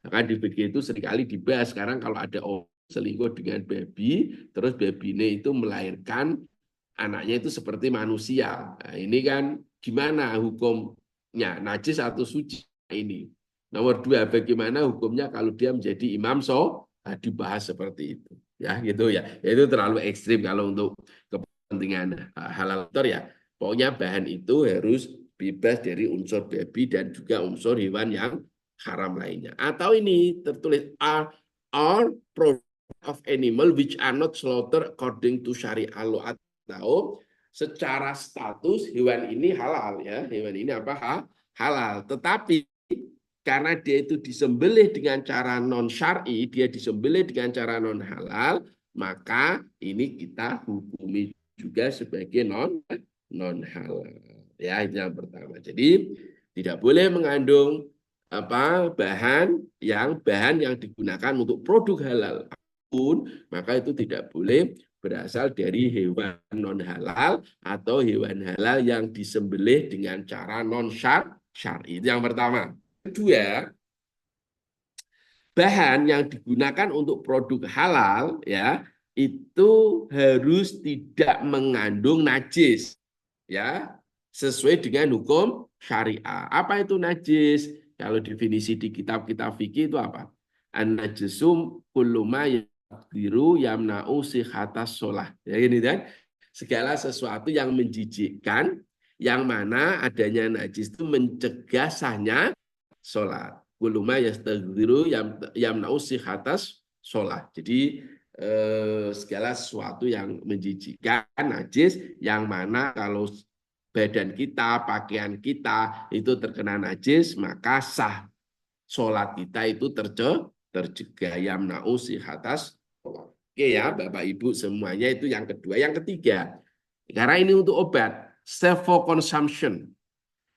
Maka di fikih itu seringkali dibahas. Sekarang kalau ada orang selingkuh dengan babi, terus babi ini itu melahirkan anaknya itu seperti manusia. Nah, ini kan gimana hukumnya, najis atau suci ini. Nomor dua, bagaimana hukumnya kalau dia menjadi imam nah, dibahas seperti itu. Ya gitu ya. Itu terlalu ekstrim kalau untuk kepentingan halal ya. Pokoknya bahan itu harus bebas dari unsur babi dan juga unsur hewan yang haram lainnya. Atau ini tertulis are product of animal which are not slaughtered according to syariah law, atau secara status hewan ini halal ya, hewan ini halal, tetapi karena dia itu disembelih dengan cara non syar'i, dia disembelih dengan cara non halal, maka ini kita hukumi juga sebagai non halal ya. Itu yang pertama. Jadi tidak boleh mengandung bahan yang digunakan untuk produk halal pun, maka itu tidak boleh berasal dari hewan non halal atau hewan halal yang disembelih dengan cara non syar'i. Itu yang pertama. Kedua, bahan yang digunakan untuk produk halal ya itu harus tidak mengandung najis ya, sesuai dengan hukum syariah. Apa itu najis? Kalau definisi di kitab-kitab fikih itu apa? An-najisum kullu ma yaqdiru yamna'u sihhatas shalah. Ya ini kan, segala sesuatu yang menjijikkan yang mana adanya najis itu mencegah sahnya sholat. Kuluma yastagdiru yamna'u sihhatas sholat. Jadi segala sesuatu yang menjijikkan, najis, yang mana kalau badan kita, pakaian kita itu terkena najis, maka sah sholat kita itu terjaga yamna'u sihatas sholat. Oke ya Bapak Ibu semuanya itu yang kedua. Yang ketiga, karena ini untuk obat, safe for consumption.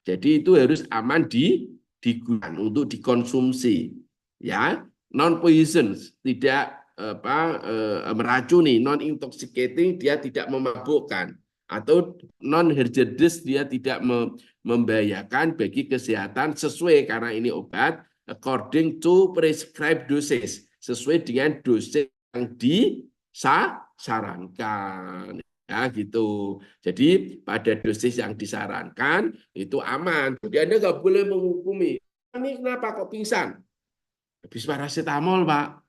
Jadi itu harus aman digunakan untuk dikonsumsi, ya, non poison, tidak meracuni, non intoxicating, dia tidak memabukkan, atau non hazardous, dia tidak membahayakan bagi kesehatan sesuai karena ini obat according to prescribed dosage, sesuai dengan dosis yang disarankan. Ya, gitu. Jadi pada dosis yang disarankan itu aman. Jadi Anda nggak boleh menghukumi. Ini kenapa kok pingsan? Habis paracetamol, Pak.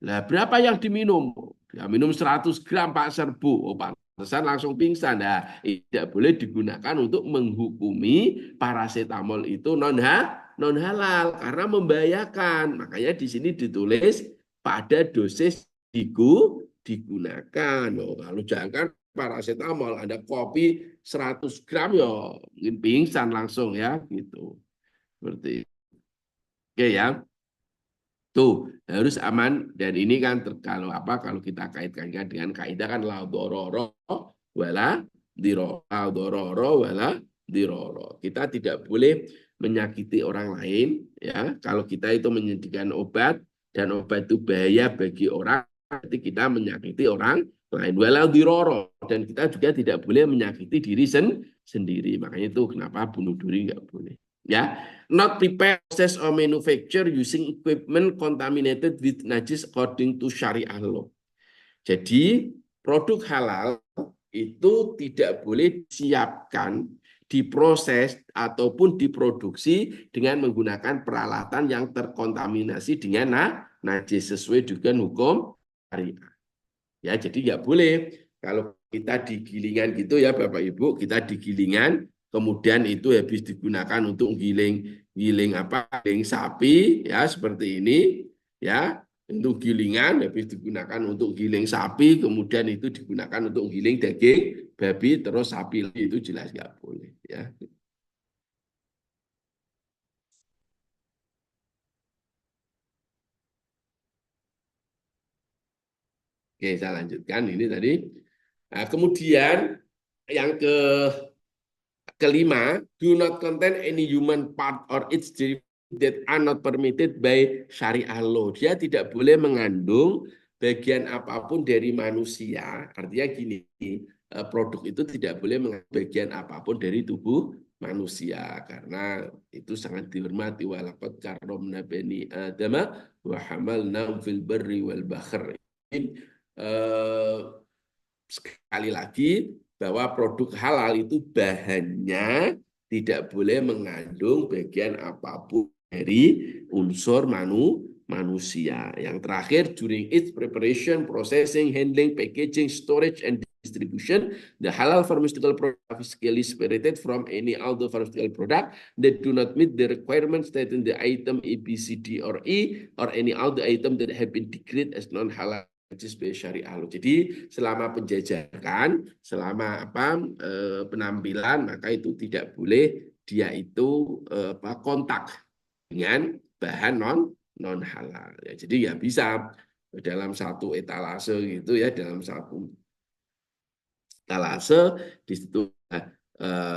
Nah, berapa yang diminum? Ya, minum 100 gram, Pak, serbu. Oh, pantesan langsung pingsan. Nah, tidak boleh digunakan untuk menghukumi paracetamol itu non halal karena membahayakan. Makanya di sini ditulis pada dosis digunakan. Oh, kalau jangan paracetamol, ada kopi 100 gram ya mungkin pingsan langsung ya gitu. Seperti itu. Oke ya. Tuh harus aman dan ini kan kalau kita kaitkan dengan kaidah kan la dororo wala diroro, la dororo wala diroro. Kita tidak boleh menyakiti orang lain ya. Kalau kita itu menyediakan obat dan obat itu bahaya bagi orang, berarti kita menyakiti orang lain wala diroro, dan kita juga tidak boleh menyakiti diri sendiri. Makanya itu kenapa bunuh diri nggak boleh. Ya, not prepare, process or manufacture using equipment contaminated with najis according to syariah law. Jadi produk halal itu tidak boleh disiapkan, diproses ataupun diproduksi dengan menggunakan peralatan yang terkontaminasi dengan najis sesuai dengan hukum syariah. Ya, jadi nggak boleh kalau kita di gilingan gitu ya Bapak Ibu, kita di gilingan kemudian itu habis digunakan untuk giling giling sapi ya seperti ini ya, untuk gilingan habis digunakan untuk giling sapi, kemudian itu digunakan untuk giling daging babi terus sapi, itu jelas nggak boleh ya. Oke, saya lanjutkan ini tadi. Nah, kemudian yang kelima, do not contain any human part or its derivative that are not permitted by syariah law. Dia tidak boleh mengandung bagian apapun dari manusia. Artinya gini, produk itu tidak boleh mengandung bagian apapun dari tubuh manusia karena itu sangat dihormati. Walaqad karramna bani adama wa hamalnahum fil barri wal bahr. Sekali lagi bahwa produk halal itu bahannya tidak boleh mengandung bagian apapun dari unsur manusia. Yang terakhir, during its preparation, processing, handling, packaging, storage, and distribution, the halal pharmaceutical product is physically separated from any other pharmaceutical product that do not meet the requirements stated in the item A, B, C, D, or E, or any other item that have been declared as non-halal syariah. Jadi selama penjajakan, selama penampilan, maka itu tidak boleh dia itu kontak dengan bahan non halal. Ya, jadi ya bisa dalam satu etalase gitu ya, dalam satu etalase di situ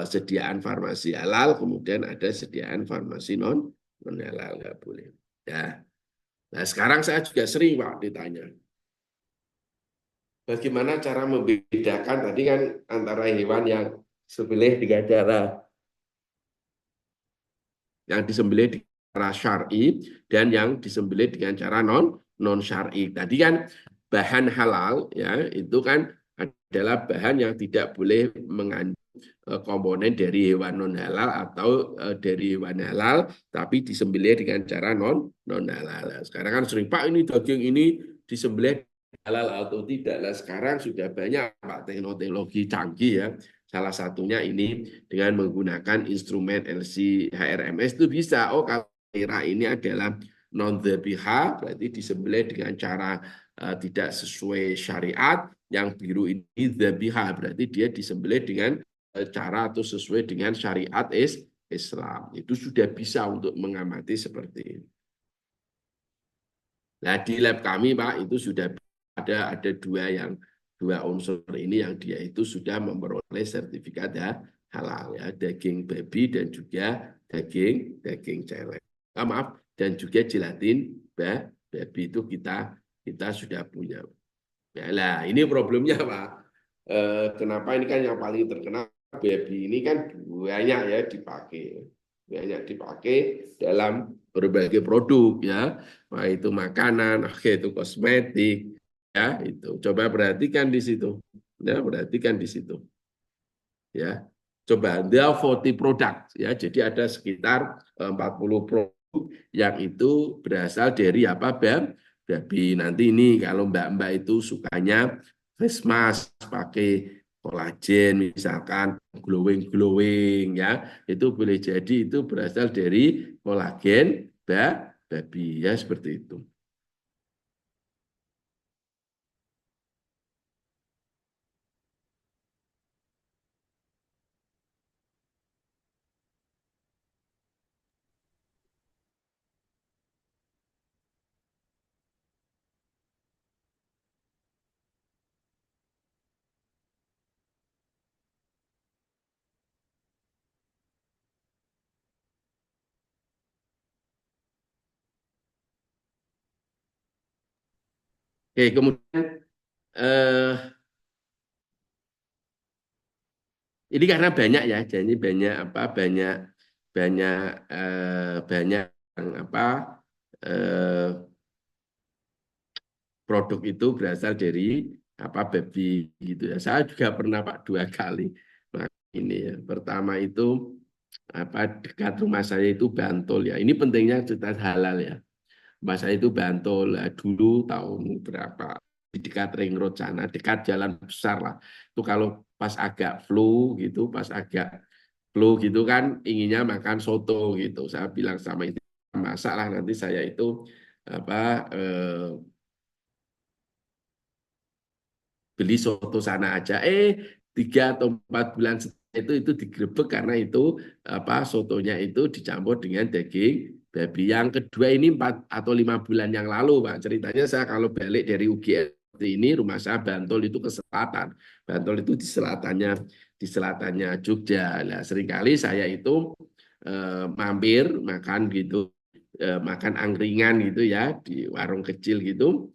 sediaan farmasi halal, kemudian ada sediaan farmasi non halal, nggak boleh. Ya. Nah sekarang saya juga sering Pak ditanya, bagaimana cara membedakan tadi kan antara hewan yang disembelih dengan cara yang disembelih dengan cara syar'i dan yang disembelih dengan cara non syar'i. Tadi kan bahan halal ya itu kan adalah bahan yang tidak boleh mengandung komponen dari hewan non halal atau dari hewan halal tapi disembelih dengan cara non halal. Sekarang kan sering Pak ini daging ini disembelih halal atau tidak. Nah, sekarang sudah banyak Pak teknologi canggih ya. Salah satunya ini dengan menggunakan instrumen LC HRMS itu bisa. Oh, kalau merah ini adalah non-dzabiha, berarti disembelih dengan cara tidak sesuai syariat. Yang biru ini dzabiha, berarti dia disembelih dengan cara atau sesuai dengan syariat Islam. Itu sudah bisa untuk mengamati seperti ini. Nah, di lab kami Pak itu sudah ada dua unsur ini yang dia itu sudah memperoleh sertifikat ya, halal ya, daging babi dan juga daging daging celeng. Maaf, dan juga gelatin babi itu kita sudah punya. Ya, lah ini problemnya Pak. Kenapa ini kan yang paling terkenal baby ini kan banyak ya dipakai, banyak dipakai dalam berbagai produk ya, wah itu makanan, oke itu kosmetik, ya itu. Coba perhatikan di situ, ya perhatikan di situ, ya. Coba ada 40 produk ya, jadi ada sekitar 40 produk yang itu berasal dari apa babi. Nanti ini kalau mbak-mbak itu sukanya face mask pakai kolagen misalkan glowing glowing ya, itu boleh jadi itu berasal dari kolagen babi ya seperti itu. Oke, kemudian eh, ini karena banyak ya, jadi banyak apa banyak banyak banyak yang apa eh, produk itu berasal dari apa baby gitu ya. Saya juga pernah Pak 2 kali. Nah, ini ya. Pertama itu apa dekat rumah saya itu Bantul ya. Ini pentingnya cerita halal ya. Rumah saya itu Bantul dulu tahun berapa di dekat Ring Road sana, dekat jalan besar lah. Itu kalau pas agak flu gitu, pas agak flu gitu kan inginnya makan soto gitu. Saya bilang sama itu masak lah nanti saya itu apa beli soto sana aja. 3 atau 4 bulan setelah itu digerebek karena itu apa sotonya itu dicampur dengan daging babi. Yang kedua ini 4 atau 5 bulan yang lalu, Pak. Ceritanya saya kalau balik dari UGM ini rumah saya Bantul itu ke selatan. Bantul itu di selatannya Jogja. Nah, seringkali saya itu mampir makan gitu, makan angkringan gitu ya di warung kecil gitu.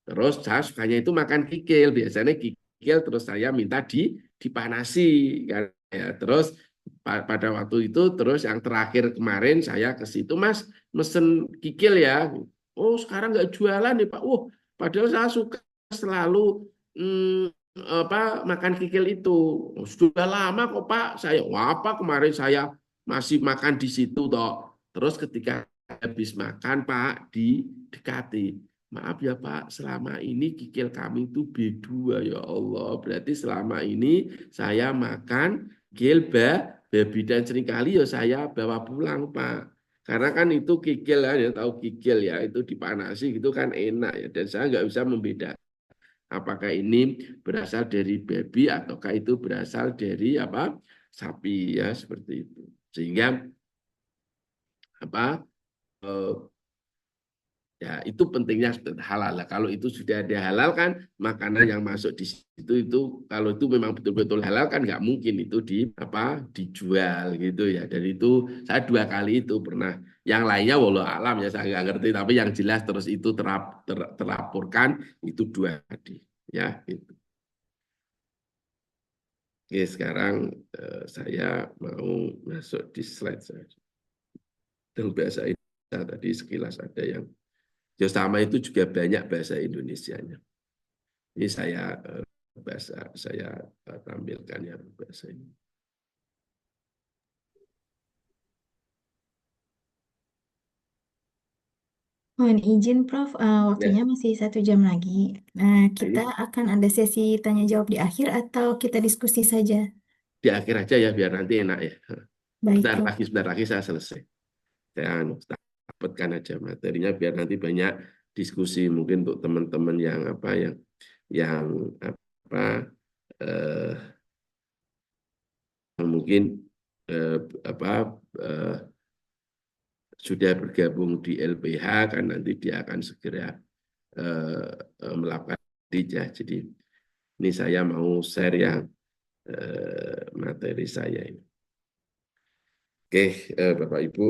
Terus saya sukanya itu makan kikil, biasanya kikil terus saya minta dipanasi kan ya. Terus pada waktu itu terus yang terakhir kemarin saya ke situ Mas mesen kikil ya. Oh sekarang nggak jualan nih Pak. Padahal saya suka selalu apa makan kikil itu. Sudah lama kok Pak. Wah apa kemarin saya masih makan di situ toh. Terus ketika habis makan Pak didekati. Maaf ya Pak, selama ini kikil kami itu B2 ya Allah. Berarti selama ini saya makan kikil babi dan seringkali ya saya bawa pulang Pak. Karena kan itu kikil ya tahu kikil ya, itu dipanasi gitu kan enak ya. Dan saya nggak bisa membedakan apakah ini berasal dari babi ataukah itu berasal dari apa sapi ya seperti itu. Sehingga apa eh, ya, itu pentingnya halal. Lah. Kalau itu sudah ada halal kan, makanan yang masuk di situ itu kalau itu memang betul-betul halal kan nggak mungkin itu dijual gitu ya. Dan itu saya 2 kali itu pernah. Yang lainnya walau alam ya saya nggak ngerti. Tapi yang jelas terus itu terlaporkan itu 2 kali ya. Gitu. Oke, sekarang saya mau masuk di slide saya. Dan bahasa Indonesia tadi sekilas ada yang ya sama itu juga banyak bahasa Indonesianya. Ini saya tampilkan ya bahasa ini. Mohon izin, Prof. Waktunya Ya, masih 1 jam lagi. Nah, kita ini akan ada sesi tanya jawab di akhir atau kita diskusi saja? di akhir aja ya biar nanti enak ya. Baik, Prof. Sebentar lagi saya selesai. Saya dapatkan aja materinya biar nanti banyak diskusi mungkin untuk teman-teman yang apa yang apa eh, mungkin eh, apa eh, sudah bergabung di LPH kan nanti dia akan segera melakukan audit ya. Jadi ini saya mau share yang materi saya ini. Oke, Bapak Ibu.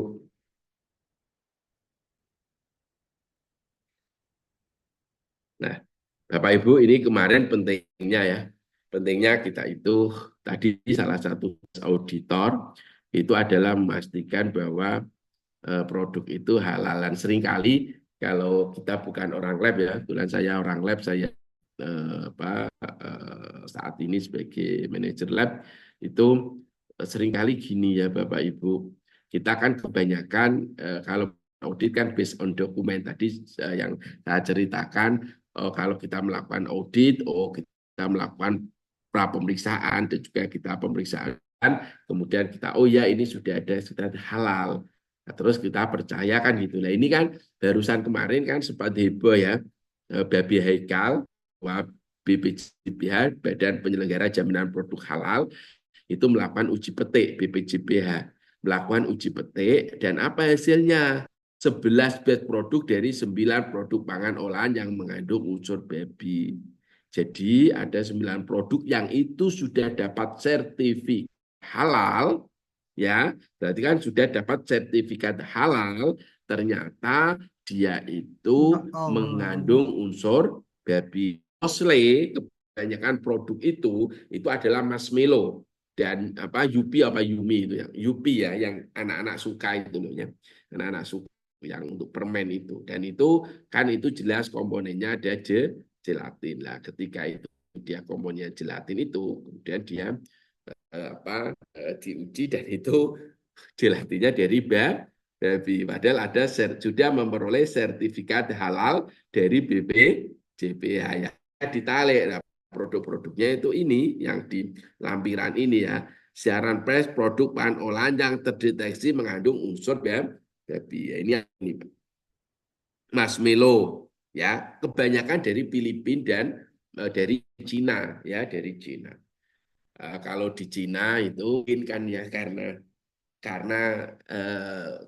Nah, Bapak Ibu ini kemarin pentingnya ya. Pentingnya kita itu tadi salah satu auditor itu adalah memastikan bahwa produk itu halalan. Seringkali kalau kita bukan orang lab ya, kebetulan saya orang lab, saya saat ini sebagai manajer lab itu seringkali gini ya Bapak Ibu, kita kan kebanyakan kalau audit kan based on dokumen tadi yang saya ceritakan, kalau kita melakukan audit, kita melakukan pra pemeriksaan dan juga kita pemeriksaan, kemudian kita ya ini sudah ada halal. Nah, terus kita percaya kan gitu. Nah ini kan barusan kemarin kan sempat heboh ya, Babi Haikal, BPJPH, Badan Penyelenggara Jaminan Produk Halal, itu melakukan uji petik, BPJPH melakukan uji petik, dan apa hasilnya? 11 batch produk dari 9 produk pangan olahan yang mengandung unsur babi. Jadi ada 9 produk yang itu sudah dapat sertifikat halal, ya, berarti kan sudah dapat sertifikat halal, ternyata dia itu Ya Allah. mengandung unsur babi. Mostly kebanyakan produk itu adalah marshmallow dan Yupi Yumi itu ya, Yupi ya yang anak-anak suka itu loh ya, anak-anak suka yang untuk permen itu, dan itu kan itu jelas komponennya ada gelatin lah. Ketika itu dia komponennya gelatin itu, kemudian dia diuji dan itu gelatinnya dari babi, padahal ada sudah memperoleh sertifikat halal dari BPJPH ya, ditarik. Nah, produk-produknya itu ini yang di lampiran ini ya, siaran pers produk bahan olahan yang terdeteksi mengandung unsur babi ya, ini marshmallow ya, kebanyakan dari Filipina dan dari Cina ya, dari Cina. Kalau di Cina itu mungkin kan ya karena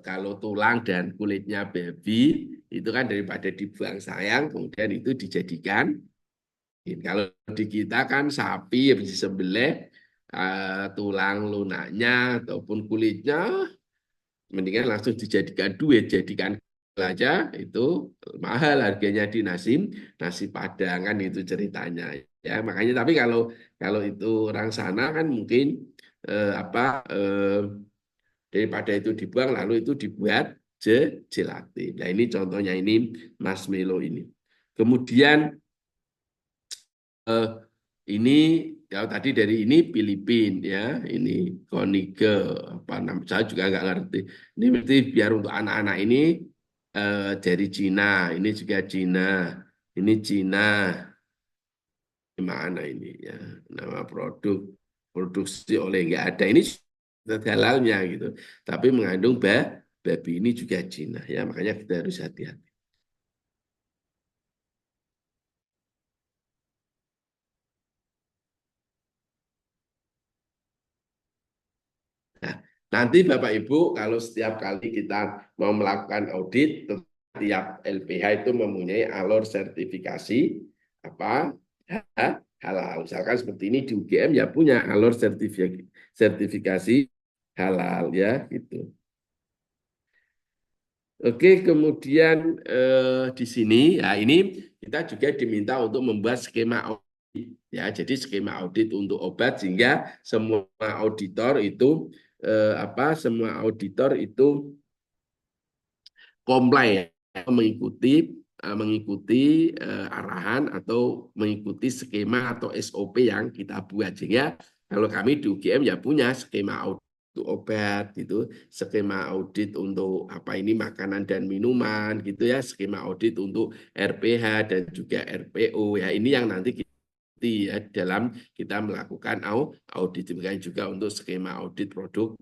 kalau tulang dan kulitnya babi itu kan daripada dibuang sayang, kemudian itu dijadikan. Kalau di kita kan sapi habis disembelih, tulang lunaknya ataupun kulitnya mendingan langsung dijadikan duit, jadikan aja itu mahal harganya di nasi Padang kan itu ceritanya ya. Makanya tapi kalau itu orang sana kan mungkin eh, apa eh, daripada itu dibuang lalu itu dibuat gelatin. Nah ini contohnya ini marshmallow ini. Kemudian eh, ini ya tadi dari ini Filipina ya, ini Konike apa nama saya juga nggak ngerti. Ini berarti biar untuk anak-anak ini dari Cina, ini juga Cina, ini Cina, mana ini ya nama produk produksi oleh nggak ada ini halalnya gitu, tapi mengandung babi ini juga Cina ya, makanya kita harus hati-hati. Nah, nanti Bapak Ibu kalau setiap kali kita mau melakukan audit, tiap LPH itu mempunyai alur sertifikasi apa halal. Misalkan seperti ini di UGM ya punya alur sertifikasi halal ya gitu. Oke, kemudian di sini ya ini kita juga diminta untuk membuat skema audit ya. Jadi skema audit untuk obat sehingga semua auditor itu semua auditor itu comply ya, mengikuti arahan atau mengikuti skema atau SOP yang kita buat. Sehingga kalau kami di UGM ya punya skema audit untuk obat gitu, skema audit untuk ini makanan dan minuman gitu ya, skema audit untuk RPH dan juga RPO ya. Ini yang nanti kita ya dalam kita melakukan audit, demikian juga untuk skema audit produk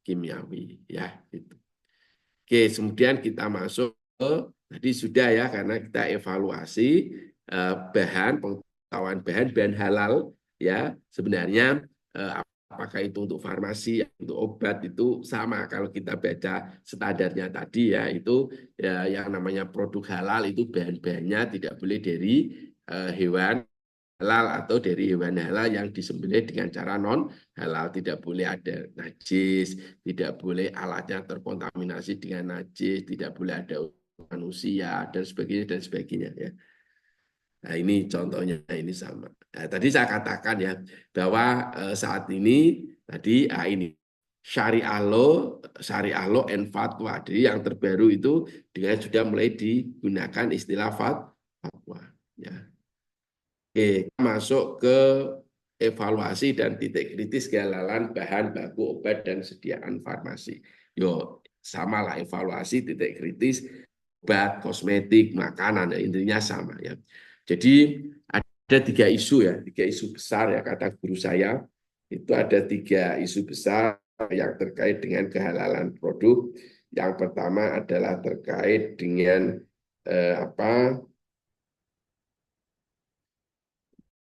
kimiawi ya gitu. Oke, kemudian kita masuk ke tadi sudah ya, karena kita evaluasi pengetahuan bahan halal ya, sebenarnya apakah itu untuk farmasi, untuk obat itu sama. Kalau kita baca standarnya tadi ya, itu ya yang namanya produk halal itu bahan-bahannya tidak boleh dari hewan halal atau dari hewan halal yang disembelih dengan cara non halal. Tidak boleh ada najis, tidak boleh alatnya terkontaminasi dengan najis, tidak boleh ada manusia dan sebagainya ya. Nah, ini contohnya ini sama. Nah, tadi saya katakan ya bahwa saat ini tadi ini syariah law and fatwa. Jadi yang terbaru itu dengan sudah mulai digunakan istilah fatwa ya. Oke, masuk ke evaluasi dan titik kritis kehalalan bahan baku obat dan sediaan farmasi. Yo, samalah evaluasi titik kritis obat, kosmetik, makanan, ya, intinya sama ya. Jadi ada 3 isu ya, 3 isu besar ya kata guru saya. Itu ada 3 isu besar yang terkait dengan kehalalan produk. Yang pertama adalah terkait dengan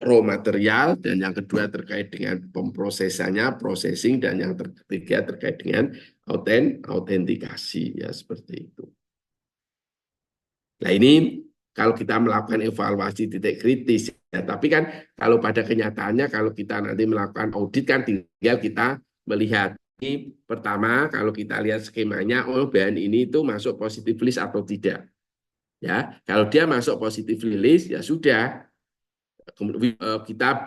raw material, dan yang kedua terkait dengan pemprosesannya, processing, dan yang ketiga terkait dengan autentikasi ya seperti itu. Nah ini kalau kita melakukan evaluasi titik kritis ya, tapi kan kalau pada kenyataannya kalau kita nanti melakukan audit kan tinggal kita melihat ini pertama kalau kita lihat skemanya, oh bahan ini itu masuk positive list atau tidak ya. Kalau dia masuk positive list ya sudah, kita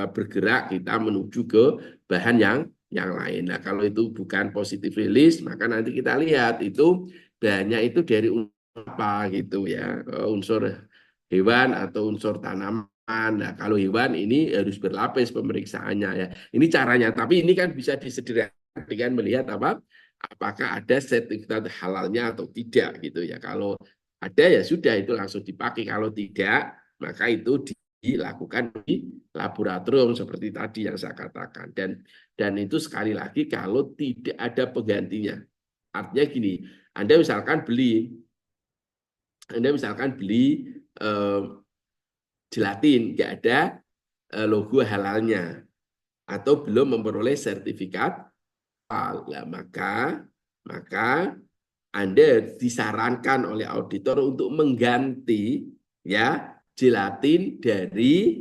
bergerak, kita menuju ke bahan yang lain. Nah, kalau itu bukan positive release, maka nanti kita lihat itu bahannya itu dari unsur apa gitu ya, unsur hewan atau unsur tanaman. Nah, kalau hewan ini harus berlapis pemeriksaannya ya. Ini caranya, tapi ini kan bisa disederhanakan dengan melihat apakah ada sertifikat halalnya atau tidak gitu ya. Kalau ada ya sudah itu langsung dipakai. Kalau tidak, maka itu dilakukan di laboratorium seperti tadi yang saya katakan, dan itu sekali lagi kalau tidak ada penggantinya. Artinya gini, Anda misalkan beli gelatin nggak ada logo halalnya atau belum memperoleh sertifikat halal, nah, maka Anda disarankan oleh auditor untuk mengganti ya gelatin dari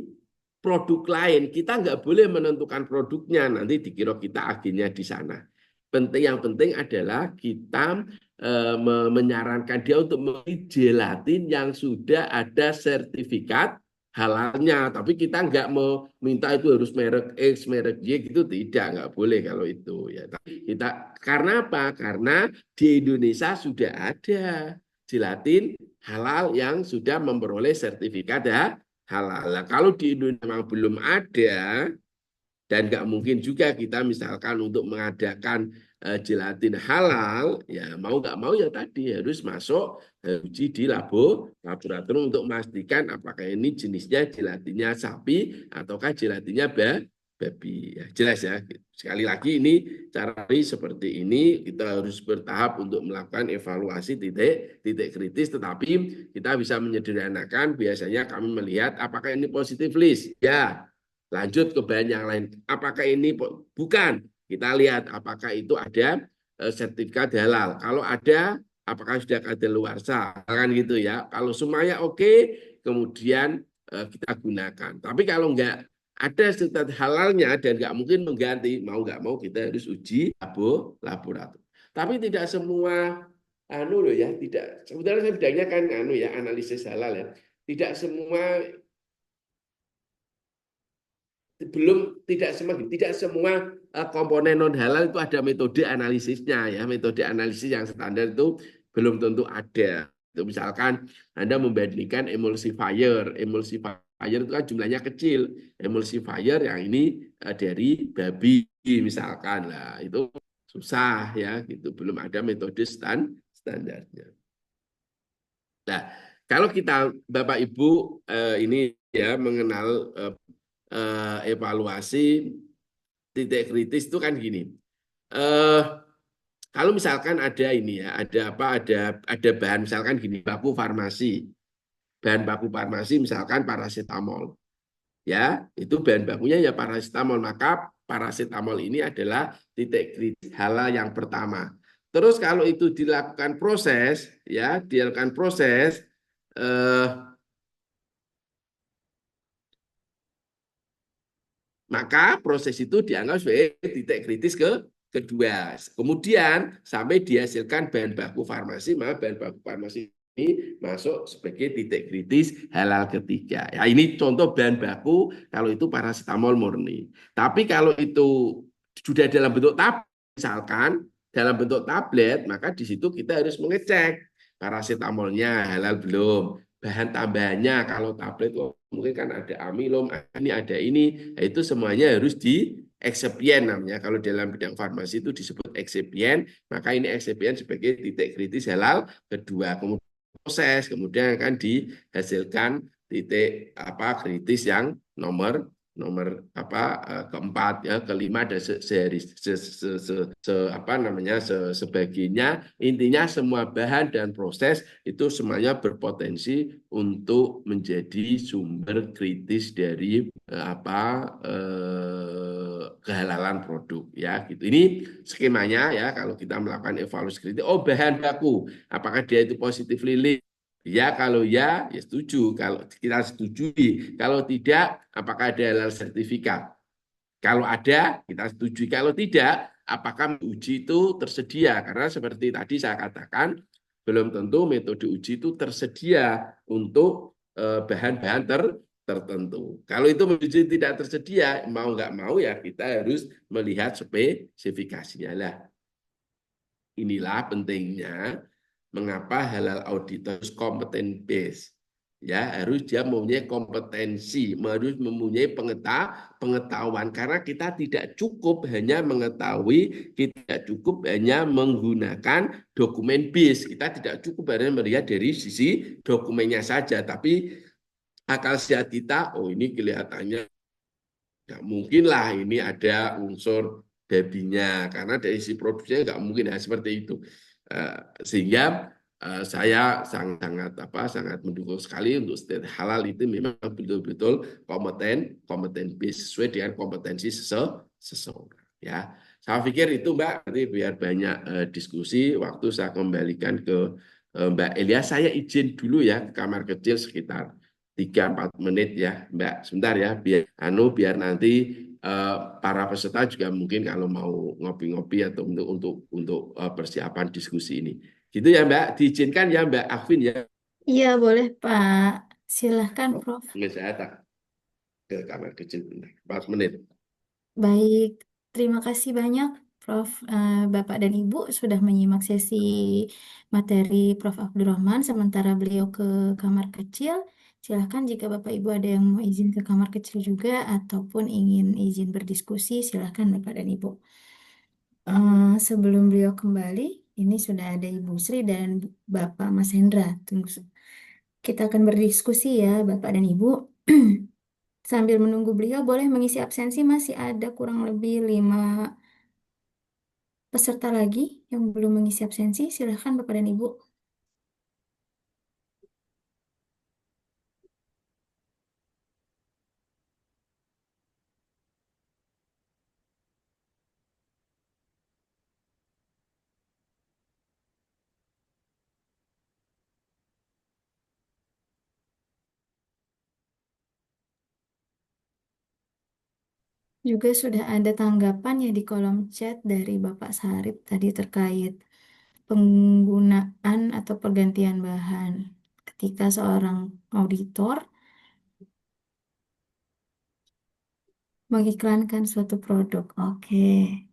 produk lain. Kita nggak boleh menentukan produknya, nanti dikira kita agennya di sana. Yang penting adalah kita menyarankan dia untuk membeli gelatin yang sudah ada sertifikat halalnya. Tapi kita nggak mau minta itu harus merek X, merek Y gitu, nggak boleh kalau itu ya. Tapi karena apa? Karena di Indonesia sudah ada gelatin halal yang sudah memperoleh sertifikat halal. Nah, kalau di Indonesia memang belum ada, dan nggak mungkin juga kita misalkan untuk mengadakan gelatin halal, ya mau nggak mau ya tadi harus masuk uji di laboratorium untuk memastikan apakah ini jenisnya gelatinnya sapi ataukah gelatinnya babi. Ya, jelas ya. Sekali lagi ini cara seperti ini kita harus bertahap untuk melakukan evaluasi titik kritis, tetapi kita bisa menyederhanakan. Biasanya kami melihat apakah ini positive list. Ya, lanjut ke bahan yang lain. Apakah ini bukan? Kita lihat apakah itu ada sertifikat halal. Kalau ada, apakah sudah kadaluarsa? Kan gitu ya. Kalau semuanya oke, kemudian kita gunakan. Tapi kalau enggak ada sertifikat halalnya dan nggak mungkin mengganti, mau nggak mau kita harus uji laboratorium. Tapi tidak semua loh ya, tidak. Sebenarnya bedanya kan ya, analisis halal ya. Tidak semua tidak semua komponen non halal itu ada metode analisisnya ya. Metode analisis yang standar itu belum tentu ada. Itu misalkan Anda membandingkan emulsifier itu kan jumlahnya kecil. Emulsifier yang ini dari babi misalkan lah, itu susah ya gitu, belum ada metode standarnya. Nah, kalau kita Bapak Ibu ini ya mengenal evaluasi titik kritis itu kan gini. Kalau misalkan ada ini ya, ada bahan misalkan gini, baku farmasi. Bahan baku farmasi misalkan paracetamol. Ya, itu bahan bakunya ya paracetamol, maka paracetamol ini adalah titik kritis halal yang pertama. Terus kalau itu dilakukan proses, ya, dilakukan proses, eh, maka proses itu dianggap sebagai titik kritis kedua. Kemudian sampai dihasilkan bahan baku farmasi, maka bahan baku farmasi ini masuk sebagai titik kritis halal ketiga. Ya, ini contoh bahan baku kalau itu paracetamol murni. Tapi kalau itu sudah dalam bentuk tablet, misalkan dalam bentuk tablet, maka di situ kita harus mengecek paracetamolnya halal belum. Bahan tambahannya kalau tablet mungkin kan ada amilum, ada ini, nah, itu semuanya harus di eksipien namanya. Kalau dalam bidang farmasi itu disebut eksipien, maka ini eksipien sebagai titik kritis halal kedua. Kemudian proses, kemudian akan dihasilkan titik apa kritis yang nomor nomor apa keempat ya kelima dan apa namanya sebagainya, intinya semua bahan dan proses itu semuanya berpotensi untuk menjadi sumber kritis dari kehalalan produk ya gitu. Ini skemanya ya kalau kita melakukan evaluasi kritis. Oh, bahan baku apakah dia itu positif lili? Ya, kalau ya, ya setuju. Kalau kita setujui. Kalau tidak, apakah ada halal sertifikat? Kalau ada, kita setuju. Kalau tidak, apakah uji itu tersedia? Karena seperti tadi saya katakan, belum tentu metode uji itu tersedia untuk bahan-bahan tertentu. Kalau itu uji tidak tersedia, mau nggak mau ya kita harus melihat spesifikasinya lah. Inilah pentingnya mengapa halal auditor harus kompeten base. Ya, harus dia mempunyai kompetensi, harus mempunyai pengetahuan karena kita tidak cukup hanya mengetahui, tidak cukup hanya menggunakan dokumen base. Kita tidak cukup hanya melihat dari sisi dokumennya saja, tapi akal sehat kita, oh ini kelihatannya nggak mungkin lah ini ada unsur babinya karena dari si produksinya nggak mungkin seperti itu. Sehingga saya sangat mendukung sekali untuk state halal itu memang betul-betul kompeten sesuai dengan kompetensi seseorang ya. Saya pikir itu Mbak, nanti biar banyak diskusi waktu saya kembalikan ke Mbak Elia. Saya izin dulu ya ke kamar kecil sekitar 3-4 menit ya Mbak, sebentar ya biar nanti para peserta juga mungkin kalau mau ngopi-ngopi atau untuk persiapan diskusi ini. Gitu ya Mbak, diizinkan ya Mbak Afin ya. Iya, boleh Pak. Silahkan, Oh, Prof. nggak saya tak ke kamar kecil 4 menit. Baik, terima kasih banyak Prof. Bapak dan Ibu sudah menyimak sesi materi Prof. Abdurrahman sementara beliau ke kamar kecil. Silahkan jika Bapak Ibu ada yang mau izin ke kamar kecil juga ataupun ingin izin berdiskusi, silahkan Bapak dan Ibu. Sebelum beliau kembali, ini sudah ada Ibu Sri dan Bapak Mas Hendra. Tunggu, kita akan berdiskusi ya Bapak dan Ibu. Sambil menunggu beliau boleh mengisi absensi, masih ada kurang lebih 5 peserta lagi yang belum mengisi absensi. Silahkan Bapak dan Ibu. Juga sudah ada tanggapan ya di kolom chat dari Bapak Sarip tadi terkait penggunaan atau pergantian bahan ketika seorang auditor mengiklankan suatu produk. Oke.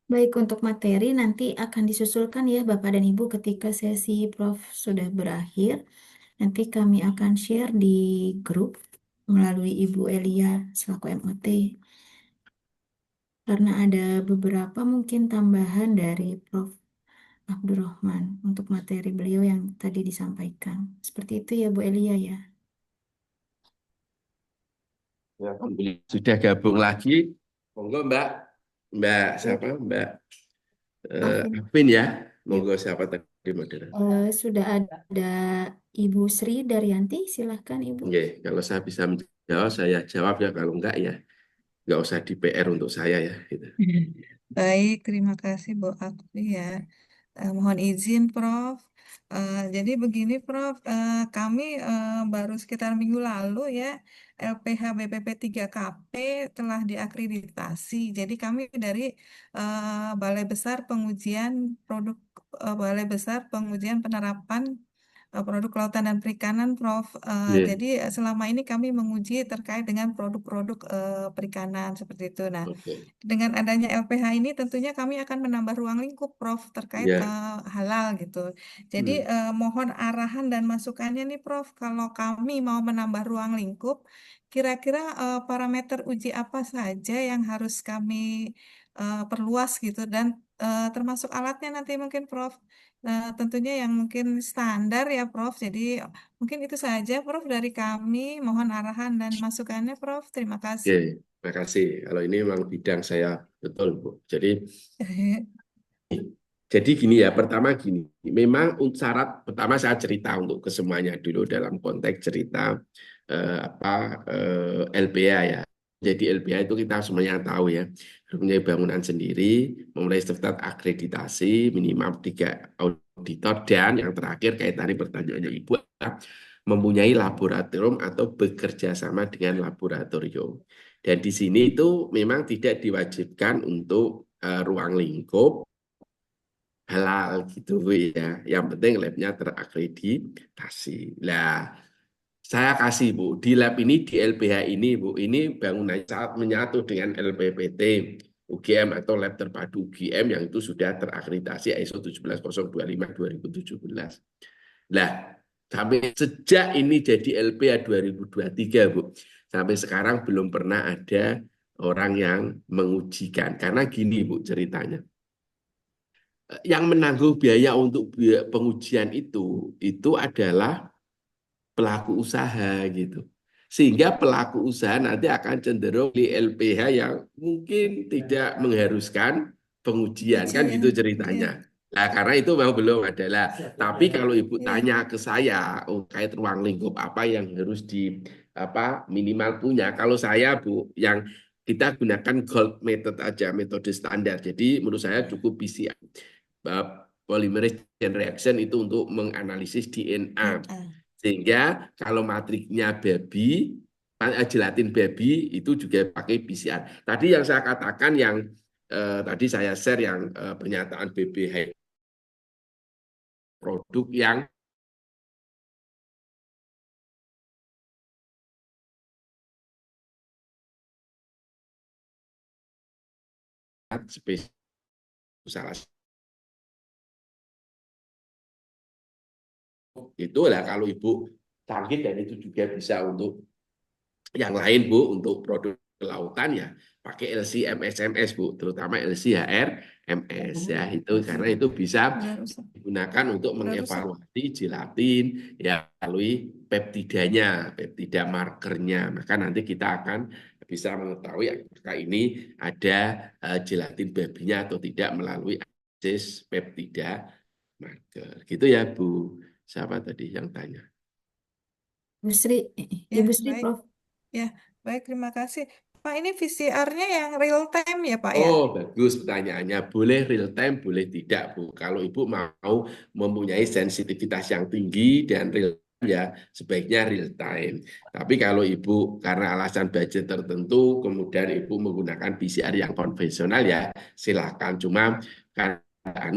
Baik, untuk materi nanti akan disusulkan ya Bapak dan Ibu ketika sesi Prof sudah berakhir. Nanti kami akan share di grup melalui Ibu Elia selaku MOT. Karena ada beberapa mungkin tambahan dari Prof Abdurrahman untuk materi beliau yang tadi disampaikan. Seperti itu ya Bu Elia ya. Ya, alhamdulillah sudah gabung lagi. Monggo Mbak, Mbak Ya, siapa? Mbak Afin. Afin ya. Ya, Monggo siapa tadi moderator? Sudah ada Ibu Sri Daryanti, silahkan Ibu. Oke, kalau saya bisa menjawab, saya jawab ya. Kalau enggak ya, nggak usah di PR untuk saya ya. Gitu. baik, terima kasih Bu Akti ya. Mohon izin, Prof. Jadi begini, Prof. Kami baru sekitar minggu lalu ya, LPH BPP 3KP telah diakreditasi. Jadi kami dari Balai Besar Pengujian Produk Balai Besar Pengujian Penerapan Produk Kelautan dan Perikanan, Prof. Iya, Jadi selama ini kami menguji terkait dengan produk-produk perikanan seperti itu. Nah, oke. dengan adanya LPH ini tentunya kami akan menambah ruang lingkup, Prof, terkait Ya, halal gitu. Jadi hmm. mohon arahan dan masukannya nih, Prof, kalau kami mau menambah ruang lingkup, kira-kira parameter uji apa saja yang harus kami perluas gitu dan termasuk alatnya nanti mungkin, Prof. Tentunya yang mungkin standar ya, Prof. Jadi mungkin itu saja, Prof, dari kami. Mohon arahan dan masukannya, Prof. Terima Oke, kasih. terima kasih. Kalau ini memang bidang saya betul, Bu. Jadi gini ya, pertama gini, memang syarat pertama saya cerita untuk kesemuanya dulu dalam konteks cerita LPA ya. Jadi LPA itu kita semuanya tahu ya, mempunyai bangunan sendiri, memulai sertifikat akreditasi minimal 3 auditor dan yang terakhir kaitannya pertanyaannya Ibu adalah mempunyai laboratorium atau bekerja sama dengan laboratorium. Dan di sini itu memang tidak diwajibkan untuk ruang lingkup halal gitu Bu ya. Yang penting labnya terakreditasi. Nah, saya kasih Bu, di lab ini, di LPH ini Bu, ini bangunannya saat menyatu dengan LPPT, UGM atau lab terpadu UGM yang itu sudah terakreditasi ISO 17025 2017. Nah, sampai sejak ini jadi LPH 2023 Bu, sampai sekarang belum pernah ada orang yang mengujikan. Karena gini Bu ceritanya, yang menanggung biaya untuk pengujian itu adalah pelaku usaha gitu. Sehingga pelaku usaha nanti akan cenderung di LPH yang mungkin tidak mengharuskan pengujian kan gitu Ujian, ceritanya. ya. Nah, karena itu memang belum adalah. Tapi kalau Ibu Iya, tanya ke saya terkait ruang lingkup apa yang harus di minimal punya. Kalau saya Bu, yang kita gunakan gold method aja, metode standar. Jadi menurut saya cukup PCR polymerase chain reaction itu untuk menganalisis DNA. DNA. Sehingga kalau matriknya babi, gelatin babi itu juga pakai PCR. Tadi yang saya katakan yang tadi saya share yang pernyataan BBH produk yang spesial salah itu lah kalau Ibu canggih dan itu juga bisa untuk yang lain Bu, untuk produk kelautan ya pakai LC-MS-MS Bu, terutama LC-HR-MS ya itu karena itu bisa Benar, Ustaz. digunakan untuk Benar, Ustaz. mengevaluasi gelatin ya melalui peptidanya, peptida markernya. Maka nanti kita akan bisa mengetahui apakah ini ada gelatin babinya atau tidak melalui analisis peptida marker. Gitu ya Bu. Siapa tadi yang tanya? Ibu Sri, Ya, Ibu Sri, baik. Prof. Ya, baik. Terima kasih. Pak, ini VCR-nya yang real time ya, Pak ya? Oh, bagus pertanyaannya. Boleh real time, boleh tidak, Bu. Kalau Ibu mau mempunyai sensitivitas yang tinggi dan real time, ya sebaiknya real time. Tapi kalau Ibu karena alasan budget tertentu, kemudian Ibu menggunakan PCR yang konvensional, ya silakan. Cuma kan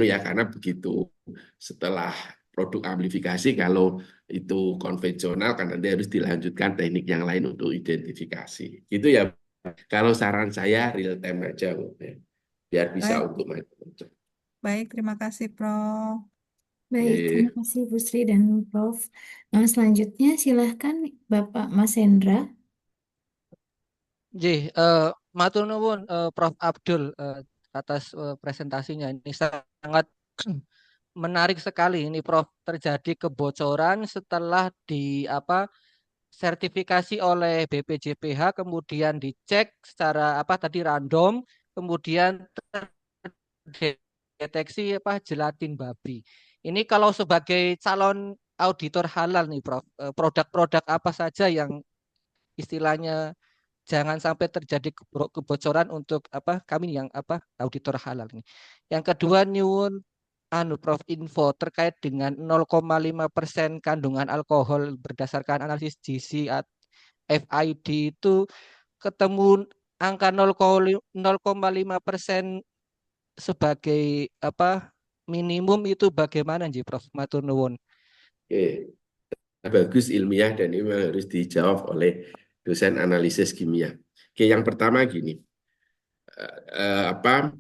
ya karena begitu setelah produk amplifikasi, kalau itu konvensional kan nanti harus dilanjutkan teknik yang lain untuk identifikasi. Gitu ya. Kalau saran saya real time aja, Bu. biar bisa Baik, untuk maju. baik, terima kasih, Prof. Baik, terima Eh, kasih Bu Sri dan Prof. Selanjutnya silahkan Bapak Mas Hendra. Ji, matur nuwun Prof Abdul atas presentasinya. Ini sangat menarik sekali ini Prof. Terjadi kebocoran setelah di sertifikasi oleh BPJPH, kemudian dicek secara tadi random, kemudian terdeteksi jelatin babi. Ini kalau sebagai calon auditor halal nih Prof, produk-produk apa saja yang istilahnya jangan sampai terjadi kebocoran untuk kami yang auditor halal ini. Yang kedua nyuwun Prof info terkait dengan 0,5% kandungan alkohol berdasarkan analisis GC FID itu ketemu angka 0,5% sebagai minimum itu bagaimana Nji Prof? Matur nuwun. Oke, bagus ilmiah dan ini memang harus dijawab oleh dosen analisis kimia. Oke, yang pertama gini, apa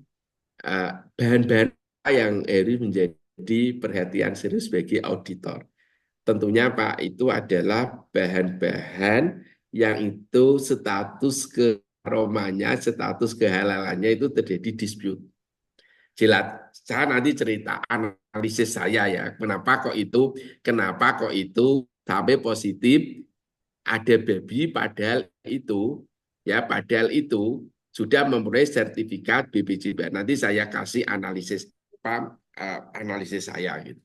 bahan-bahan yang harus menjadi perhatian serius bagi auditor. Tentunya Pak itu adalah bahan-bahan yang itu status kearomanya, status kehalalannya itu terjadi dispute. Jelas, saya nanti cerita analisis saya ya, kenapa kok itu sampai positif ada baby padahal itu sudah mempunyai sertifikat BPJPH. Nanti saya kasih analisis saya gitu.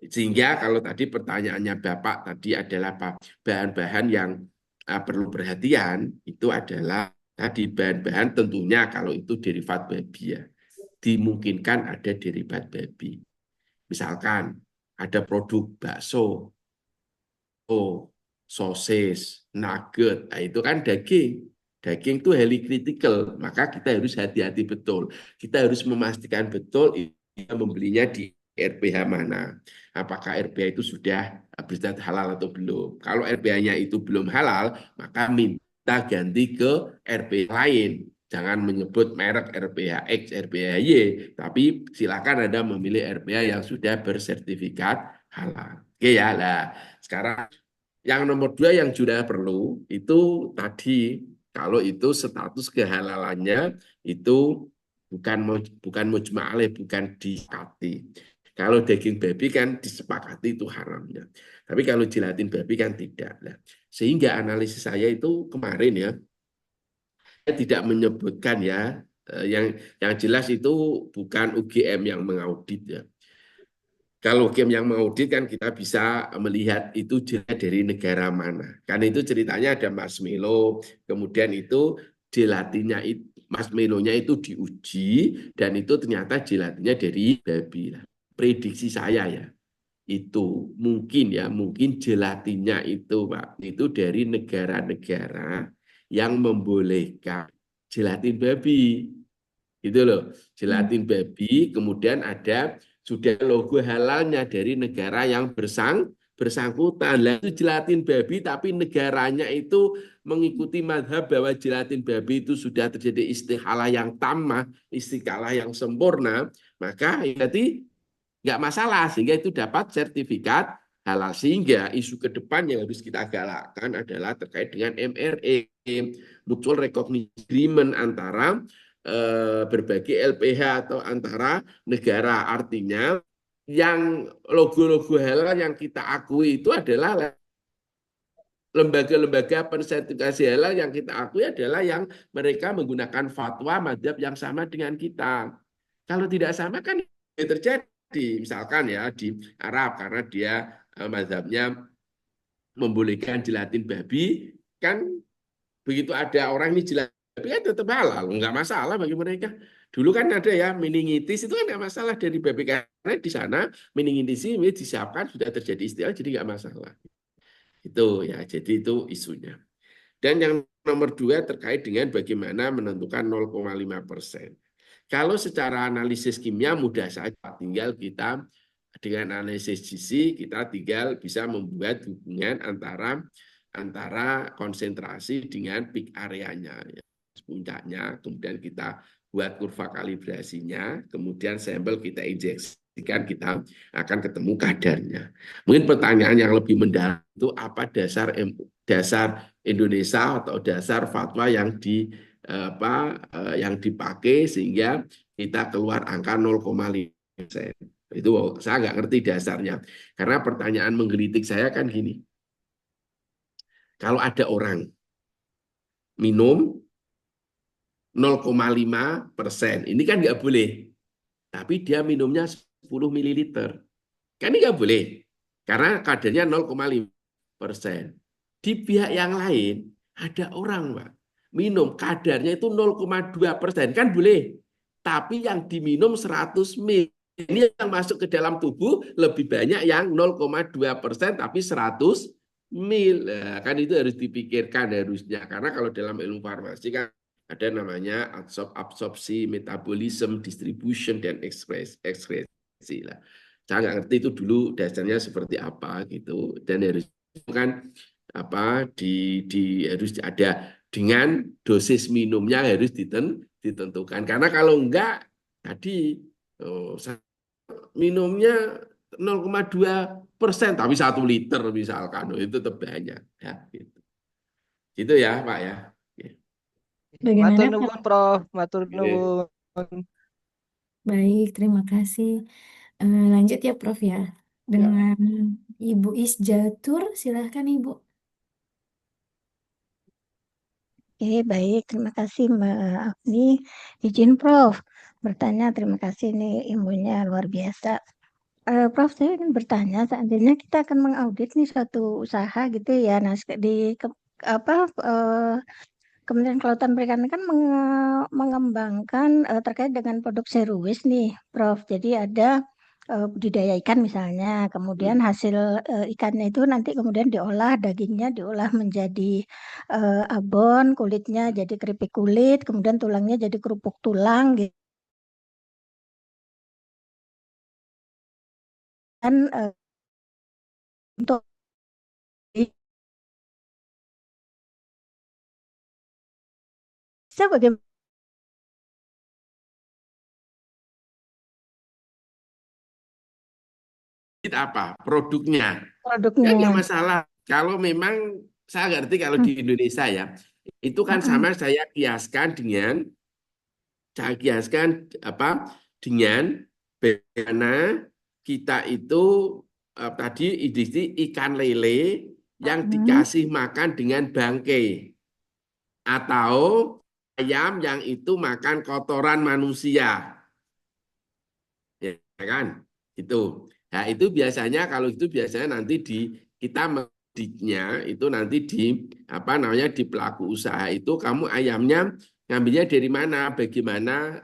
Sehingga kalau tadi pertanyaannya Bapak tadi adalah bahan-bahan yang perlu perhatian itu adalah tadi bahan-bahan tentunya kalau itu derivat babi ya. Dimungkinkan ada derivat babi. Misalkan ada produk bakso, sosis, nugget, nah itu kan daging. Daging itu highly critical, maka kita harus hati-hati betul. Kita harus memastikan betul kita membelinya di RPH mana. Apakah RPH itu sudah berstatus halal atau belum. Kalau RPH-nya itu belum halal, maka minta ganti ke RPH lain. Jangan menyebut merek RPH X, RPH Y, tapi silakan Anda memilih RPH yang sudah bersertifikat halal. Oke ya, lah. Sekarang yang nomor dua yang juga perlu itu tadi kalau itu status kehalalannya itu bukan mujma' alaih, bukan disepakati. Kalau daging babi kan disepakati itu haramnya. Tapi kalau gelatin babi kan tidak. Nah, sehingga analisis saya itu kemarin ya, saya tidak menyebutkan ya, yang jelas itu bukan UGM yang mengaudit ya. Kalau game yang mengaudit kan kita bisa melihat itu dari negara mana. Karena itu ceritanya ada marshmallow, kemudian itu gelatinnya marshmallow-nya itu diuji dan itu ternyata gelatinnya dari babi. Prediksi saya ya, itu mungkin gelatinnya itu Pak, itu dari negara-negara yang membolehkan gelatin babi. Gitu loh, Hmm. gelatin babi, kemudian ada sudah logo halalnya dari negara yang bersangkutan. Lah itu gelatin babi tapi negaranya itu mengikuti madhab bahwa gelatin babi itu sudah terjadi istihalah yang tamah, istiqalah yang sempurna, maka berarti nggak masalah sehingga itu dapat sertifikat halal. Sehingga isu ke depan yang harus kita galakkan adalah terkait dengan MRE, Mutual Recognition Agreement antara berbagai LPH atau antara negara. Artinya yang logo-logo halal yang kita akui itu adalah lembaga-lembaga pensertifikasi halal yang kita akui adalah yang mereka menggunakan fatwa madhab yang sama dengan kita. Kalau tidak sama kan terjadi. Misalkan ya di Arab karena dia madhabnya membolehkan gelatin babi, kan begitu ada orang ini gelatin babi kan tetap halal, nggak masalah bagi mereka. Dulu kan ada ya meningitis itu kan nggak masalah dari babi karena di sana meningitis ini disiapkan sudah terjadi istilah jadi nggak masalah. Itu ya, jadi itu isunya. Dan yang nomor dua terkait dengan bagaimana menentukan 0,5%. Kalau secara analisis kimia mudah saja, tinggal kita dengan analisis GC kita tinggal bisa membuat hubungan antara konsentrasi dengan peak areanya. puncaknya, kemudian kita buat kurva kalibrasinya, kemudian sampel kita injeksikan, kita akan ketemu kadarnya. Mungkin pertanyaan yang lebih mendalam itu apa dasar Indonesia atau dasar fatwa yang yang dipakai sehingga kita keluar angka 0,5%. Itu saya nggak ngerti dasarnya. Karena pertanyaan menggelitik saya kan gini. Kalau ada orang minum 0,5%, ini kan nggak boleh. Tapi dia minumnya 10 ml. Kan ini nggak boleh. Karena kadarnya 0,5%. Di pihak yang lain, ada orang, Pak, minum kadarnya itu 0,2%. Kan boleh. Tapi yang diminum 100 ml. Ini yang masuk ke dalam tubuh lebih banyak yang 0,2% tapi 100 mil. Nah, kan itu harus dipikirkan harusnya. Karena kalau dalam ilmu farmasi kan ada namanya absorpsi, metabolisme, distribution, dan ekskresi lah. Saya nggak ngerti itu dulu dasarnya seperti apa gitu. Dan harus kan harus ada dengan dosis minumnya harus ditentukan. Karena kalau enggak tadi minumnya 0,2%, tapi 1 liter misalkan, itu tetap banyak. Ya, gitu. Gitu ya, Pak ya. Bagaimana, Matur Pak? nuwun, Prof. Matur Oke. nuwun. Baik, terima kasih. Lanjut ya, Prof ya. Ya. Dengan Ibu Isjatur, silahkan Ibu. Oke, baik. Terima kasih Mbak Afni. Izin Prof. bertanya, terima kasih nih ilmunya luar biasa. Prof, saya ingin bertanya, seandainya kita akan mengaudit nih suatu usaha gitu ya, nah Kementerian Kelautan Perikanan kan mengembangkan terkait dengan produk seruis nih, Prof. Jadi ada budidaya ikan misalnya, kemudian hasil ikannya itu nanti kemudian diolah, dagingnya diolah menjadi abon, kulitnya jadi keripik kulit, kemudian tulangnya jadi kerupuk tulang gitu. Dan untuk bisa bagaimana Itu apa? Produknya. Kan nggak produknya? masalah. Kalau memang, saya ngerti kalau Hmm, di Indonesia ya, itu kan hmm, sama saya kiaskan dengan bagaimana kita itu tadi ikan lele yang hmm. dikasih makan dengan bangkai atau ayam yang itu makan kotoran manusia, ya kan? Itu. Nah, itu biasanya kalau itu biasanya nanti kita mediknya itu nanti di pelaku usaha itu kamu ayamnya ngambilnya dari mana, bagaimana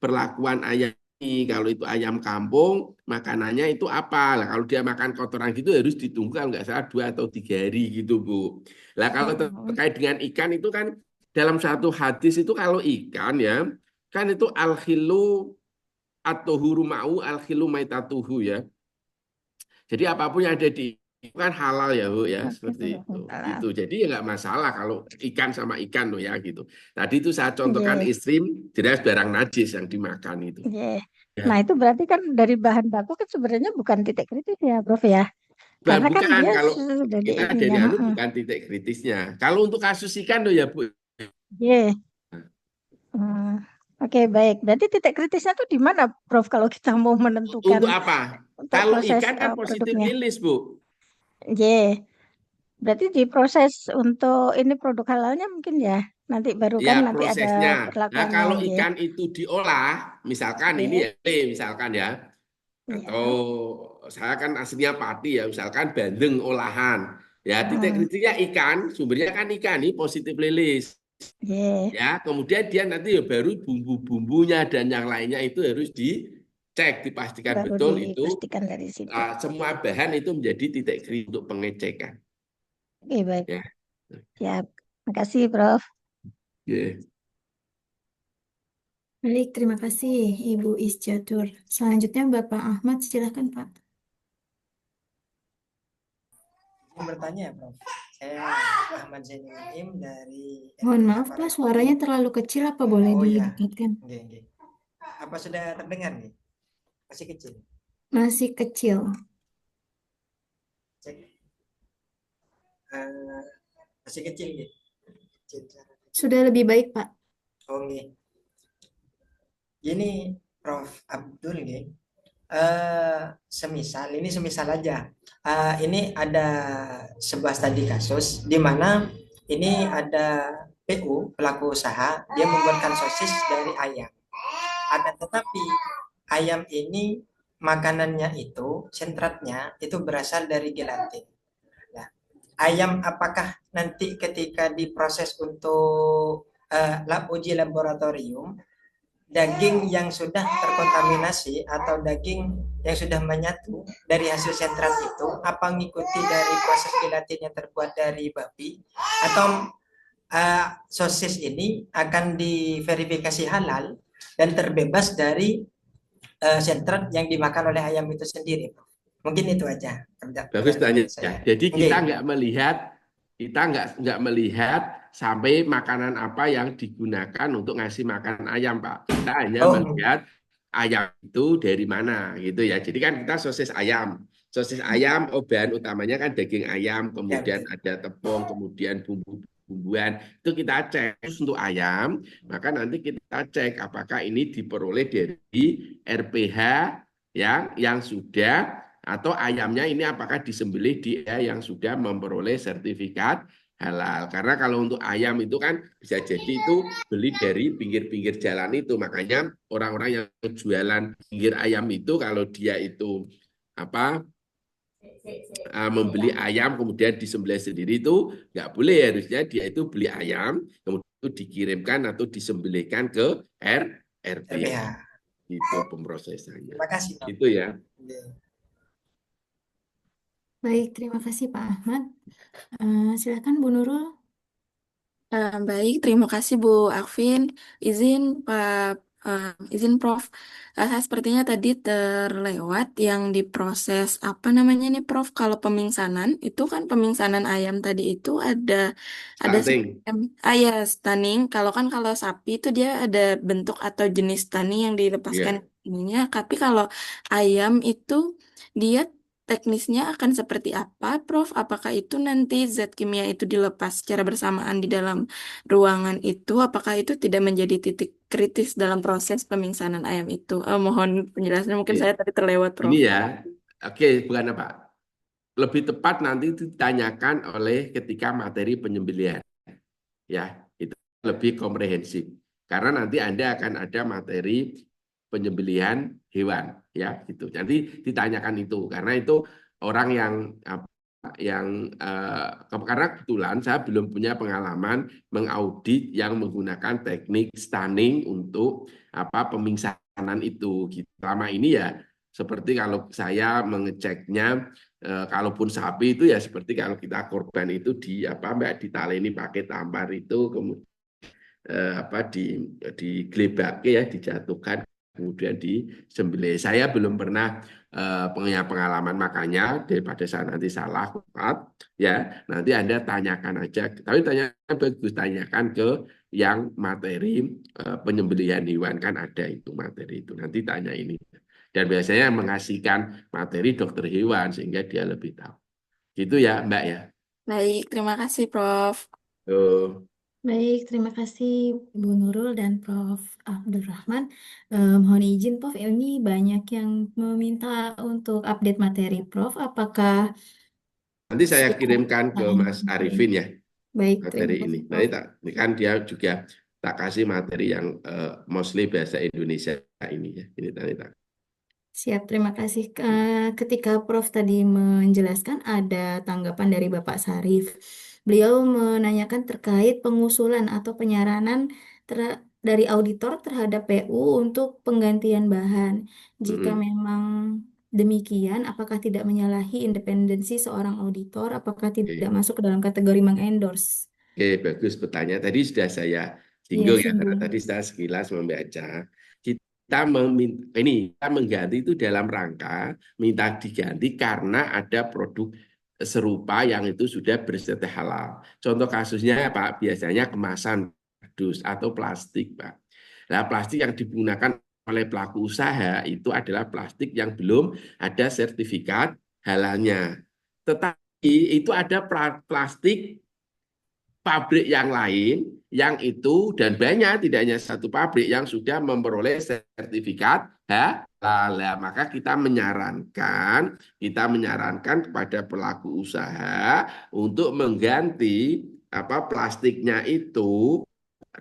perlakuan ayam ini. Kalau itu ayam kampung, makanannya itu apa? Lah, kalau dia makan kotoran gitu harus ditunggu kalau nggak salah 2 atau 3 hari gitu, Bu. Lah kalau Oh, terkait dengan ikan itu kan dalam satu hadis itu kalau ikan ya kan itu al-khilu at-tuhuru ma'u al-khilu maitatuhu ya. Jadi apapun yang ada di itu kan halal ya, Bu ya, seperti itu. salah. Gitu. Jadi ya nggak masalah kalau ikan sama ikan loh ya gitu. Tadi itu saya contohkan Iya, ekstrim, jelas barang najis yang dimakan itu. iya. Ya. Nah, itu berarti kan dari bahan baku kan sebenarnya bukan titik kritis ya, Prof ya. Bah, Karena kan bukan dia kalau sudah di kita ini dari ya. anu bukan titik kritisnya. Kalau untuk kasus ikan loh ya, Bu. Iya. Hmm, Oke, baik. Berarti titik kritisnya tuh di mana, Prof, kalau kita mau menentukan Untuk apa? untuk Kalau proses ikan kan positif produknya? rilis, Bu. Iya. Berarti diproses untuk ini produk halalnya mungkin ya. Nanti baru Ya, kan nanti ada prosesnya. Nah, perlakuannya. kalau Iya. ikan itu diolah, misalkan ini Iya. ya, misalkan ya, atau Iya. saya kan aslinya Pati ya, misalkan bandeng olahan. Ya, titik Hmm, kritiknya ikan, sumbernya kan ikan, ini positif lilis. Iya. Ya, kemudian dia nanti ya baru bumbu-bumbunya dan yang lainnya itu harus dicek, dipastikan Baru betul itu dipastikan dari situ. semua bahan itu menjadi titik kritik untuk pengecekan. Oke, baik. Ya. Siap. Makasih, Prof. Ya. Baik, terima kasih Ibu Isjatur. Selanjutnya Bapak Ahmad, silahkan Pak. Bertanya ya, Prof. Saya Ahmad Zainul Naim dari Mohon LPH maaf, Pak, Parapat. suaranya terlalu kecil, apa boleh Oh ya, didekatkan? nggih. Apa sudah terdengar nih? Masih kecil. Masih kecil. Cek. Eh, masih kecil nggih. Kecil. Sudah lebih baik, Pak. Oh nggih. Ini Prof Abdul nggih. Semisal aja. Ini ada sebuah studi kasus di mana ini ada PU pelaku usaha, dia membuatkan sosis dari ayam. Akan tetapi ayam ini makanannya itu sentratnya itu berasal dari gelatin. Nah, ayam apakah nanti ketika diproses untuk uji laboratorium, daging yang sudah terkontaminasi atau daging yang sudah menyatu dari hasil sentrat itu apa mengikuti dari proses gelatin yang terbuat dari babi, atau sosis ini akan diverifikasi halal dan terbebas dari sentrat yang dimakan oleh ayam itu sendiri. Mungkin itu aja. Bagus tanya. Saya. Jadi Oke. kita nggak melihat sampai makanan apa yang digunakan untuk ngasih makan ayam, Pak. Kita hanya melihat ayam itu dari mana, gitu ya. Jadi kan kita sosis ayam. Sosis ayam, bahan utamanya kan daging ayam, kemudian ada tepung, kemudian bumbu-bumbuan. Itu kita cek. Terus untuk ayam, maka nanti kita cek apakah ini diperoleh dari RPH yang sudah, atau ayamnya ini apakah disembelih di yang sudah memperoleh sertifikat halal. Karena kalau untuk ayam itu kan bisa jadi itu beli dari pinggir-pinggir jalan itu. Makanya orang-orang yang jualan pinggir ayam itu kalau dia itu membeli ayam kemudian disembelih sendiri itu nggak boleh. Harusnya dia itu beli ayam kemudian itu dikirimkan atau disembelihkan ke RPH. Itu pemrosesannya. Terima kasih. Itu ya. Baik, terima kasih Pak Ahmad. Silakan Bu Nurul. Baik, terima kasih Bu Alvin. Izin Prof. Saya sepertinya tadi terlewat yang diproses apa namanya nih Prof? Kalau pemingsanan itu kan pemingsanan ayam tadi itu ada Stunting. ya stunning. Kalau sapi itu dia ada bentuk atau jenis stunning yang dilepaskan ininya. Tapi kalau ayam itu dia teknisnya akan seperti apa, Prof? Apakah itu nanti zat kimia itu dilepas secara bersamaan di dalam ruangan itu? Apakah itu tidak menjadi titik kritis dalam proses pemingsanan ayam itu? Mohon penjelasannya, mungkin saya tadi terlewat, Prof. Ini ya, oke, bukan apa. Lebih tepat nanti ditanyakan oleh ketika materi penyembelihan. Ya, itu lebih komprehensif. Karena nanti Anda akan ada materi penyembelihan hewan, ya gitu. Nanti ditanyakan itu karena itu orang karena kebetulan saya belum punya pengalaman mengaudit yang menggunakan teknik stunning untuk pemingsanan itu. Gitu. Selama ini ya seperti kalau saya mengeceknya, kalaupun sapi itu ya seperti kalau kita korban itu ditaleni pakai tampar itu, kemudian digelebake ya, dijatuhkan kemudian disembelih. Saya belum pernah punya pengalaman, makanya daripada saya nanti salah ya nanti Anda tanyakan aja, tapi tanyakan ke yang materi penyembelihan hewan, kan ada itu materi itu, nanti tanya ini, dan biasanya mengasihkan materi dokter hewan sehingga dia lebih tahu gitu ya Mbak ya. Baik, terima kasih Prof. Baik, terima kasih Bu Nurul dan Prof. Abdurrahman. Mohon izin Prof, ini banyak yang meminta untuk update materi Prof. Apakah nanti saya kirimkan ke Mas Arifin ya. Baik, materi ini. Nanti kan dia juga tak kasih materi yang mostly bahasa Indonesia ini ya. Ini tadi. Siap, terima kasih. Ketika Prof tadi menjelaskan, ada tanggapan dari Bapak Sarif. Beliau menanyakan terkait pengusulan atau penyaranan dari auditor terhadap PU untuk penggantian bahan. Jika memang demikian, apakah tidak menyalahi independensi seorang auditor? Apakah tidak masuk ke dalam kategori mengendorse? Oke, bagus bertanya. Tadi sudah saya singgung ya, karena tadi saya sekilas membaca. Kita mengganti itu dalam rangka minta diganti karena ada produk serupa yang itu sudah bersertifikat halal. Contoh kasusnya Pak, biasanya kemasan kardus atau plastik, Pak. Nah, plastik yang digunakan oleh pelaku usaha itu adalah plastik yang belum ada sertifikat halalnya. Tetapi itu ada plastik pabrik yang lain yang itu dan banyak, tidak hanya satu pabrik yang sudah memperoleh sertifikat halal. Maka kita menyarankan kepada pelaku usaha untuk mengganti plastiknya itu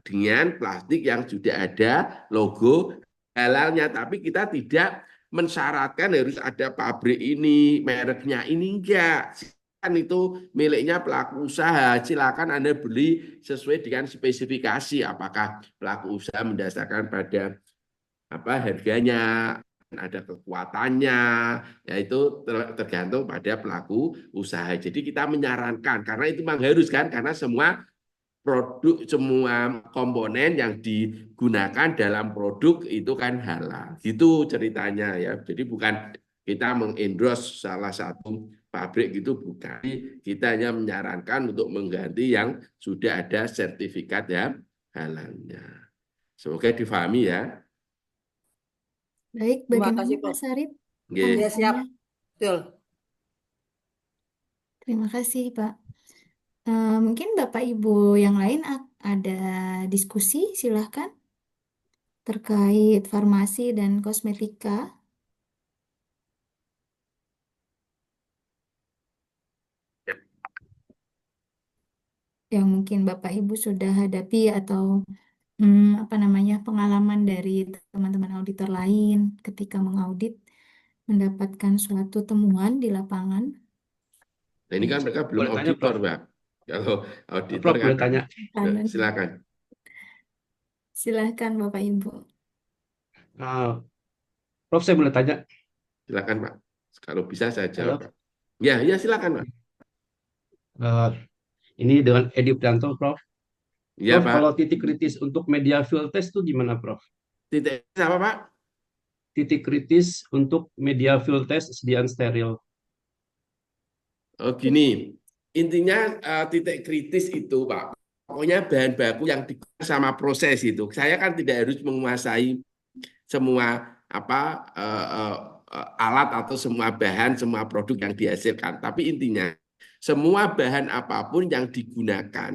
dengan plastik yang sudah ada logo halalnya. Tapi kita tidak mensyaratkan harus ada pabrik ini, mereknya ini, enggak. Itu miliknya pelaku usaha. Silakan Anda beli sesuai dengan spesifikasi. Apakah pelaku usaha mendasarkan pada harganya, ada kekuatannya, yaitu tergantung pada pelaku usaha. Jadi kita menyarankan, karena itu memang harus kan, karena semua produk, semua komponen yang digunakan dalam produk itu kan halal. Itu ceritanya ya. Jadi bukan kita mengendorse salah satu pabrik, gitu bukan. Kita hanya menyarankan untuk mengganti yang sudah ada sertifikat ya halalnya. Semoga difahami ya. Baik, Terima bagaimana kasih, Pak Prof. Sarip? Nggih. Ya, siap. Tanggapannya? Betul. Terima kasih, Pak. Mungkin Bapak Ibu yang lain ada diskusi, silahkan, terkait farmasi dan kosmetika. Yang mungkin Bapak Ibu sudah hadapi atau pengalaman dari teman-teman auditor lain ketika mengaudit mendapatkan suatu temuan di lapangan. Nah, ini kan mereka belum Boleh tanya, auditor, Prof. Pak. Kalau auditor Prof, kan, boleh tanya. silakan. Silahkan Bapak Ibu. Prof, saya boleh tanya. Silakan, Pak. Kalau bisa saya Halo. jawab, Pak. Ya, silakan, Pak. Ini dengan Edi Prianto, Prof. Iya, Prof, Pak. kalau titik kritis untuk media field test itu gimana, Prof? Titik apa, Pak? Titik kritis untuk media field test sediaan steril. Oh, gini. Intinya titik kritis itu, Pak. Pokoknya bahan baku yang digunakan sama proses itu. Saya kan tidak harus menguasai semua alat atau semua bahan, semua produk yang dihasilkan. Tapi intinya semua bahan apapun yang digunakan,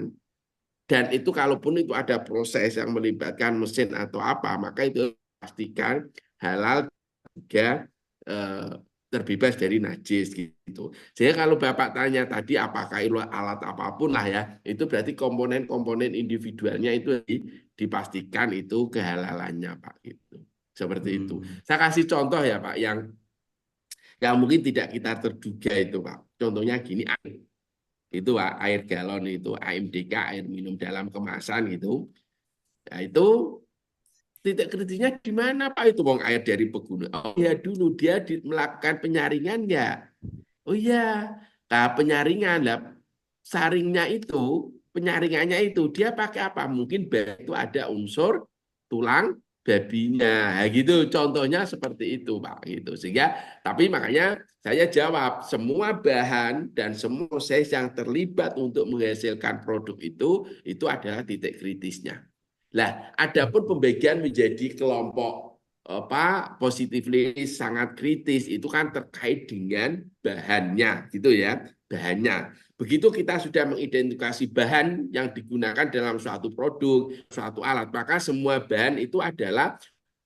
dan itu kalaupun itu ada proses yang melibatkan mesin atau apa, maka itu pastikan halal juga terbebas dari najis gitu. Jadi kalau Bapak tanya tadi apakah itu alat apapun lah ya, itu berarti komponen-komponen individualnya itu dipastikan itu kehalalannya, Pak, gitu. Seperti itu. Saya kasih contoh ya, Pak, yang mungkin tidak kita terduga itu, Pak. Contohnya gini, air. Itu Pak, air galon itu, AMDK, air minum dalam kemasan gitu. Nah, itu titik kritisnya di mana, Pak? Itu wong air dari pegunungan. Oh ya, dulu dia melakukan penyaringan ya. Oh iya, nah penyaringan lah, penyaringannya itu dia pakai apa? Mungkin itu ada unsur tulang babinya, nah, gitu. Contohnya seperti itu, Pak. Gitu. Sehingga, tapi makanya saya jawab, semua bahan dan semua proses yang terlibat untuk menghasilkan produk itu adalah titik kritisnya. Nah, adapun pembagian menjadi kelompok positively sangat kritis itu kan terkait dengan bahannya, gitu ya, bahannya. Begitu kita sudah mengidentifikasi bahan yang digunakan dalam suatu produk, suatu alat, maka semua bahan itu adalah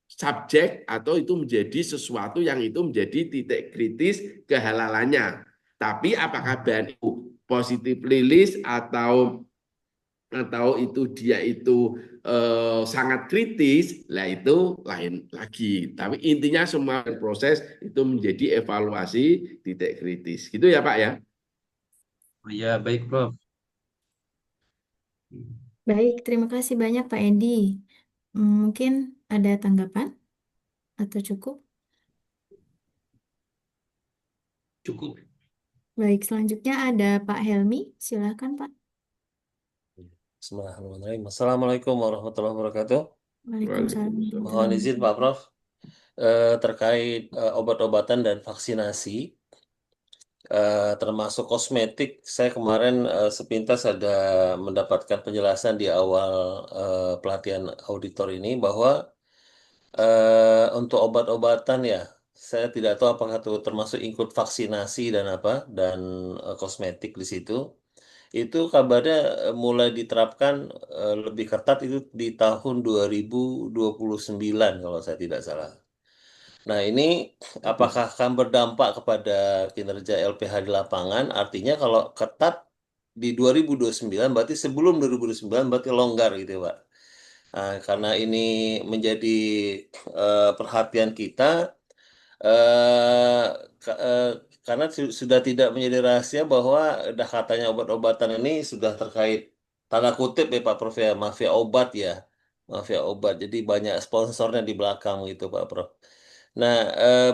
subjek atau itu menjadi sesuatu yang itu menjadi titik kritis kehalalannya. Tapi apakah bahan itu positively list atau itu dia itu sangat kritis, lah itu lain lagi. Tapi intinya semua proses itu menjadi evaluasi titik kritis. Gitu ya, Pak ya? Ya, baik, Prof. Baik, terima kasih banyak Pak Edi. Mungkin ada tanggapan atau cukup? Cukup. Baik, selanjutnya ada Pak Helmi. Silakan Pak. Bismillahirrahmanirrahim. Assalamualaikum warahmatullahi wabarakatuh. Waalaikumsalam Waalaikumsalam. Mohon warahmatullahi izin wabarakatuh. Pak Prof, terkait obat-obatan dan vaksinasi. termasuk kosmetik. Saya kemarin sepintas ada mendapatkan penjelasan di awal pelatihan auditor ini bahwa untuk obat-obatan ya, saya tidak tahu apakah itu termasuk ikut vaksinasi dan apa dan kosmetik di situ. Itu kabarnya mulai diterapkan lebih ketat itu di tahun 2029 kalau saya tidak salah. Nah, ini apakah akan berdampak kepada kinerja LPH di lapangan? Artinya kalau ketat di 2029 berarti sebelum 2029 berarti longgar gitu ya, Pak. Nah, karena ini menjadi perhatian kita, eh, ka- eh, karena sudah tidak menjadi rahasia bahwa dah katanya obat-obatan ini sudah terkait tanda kutip ya Pak Prof ya, mafia obat ya, mafia obat. Jadi banyak sponsornya di belakang gitu Pak Prof. Nah,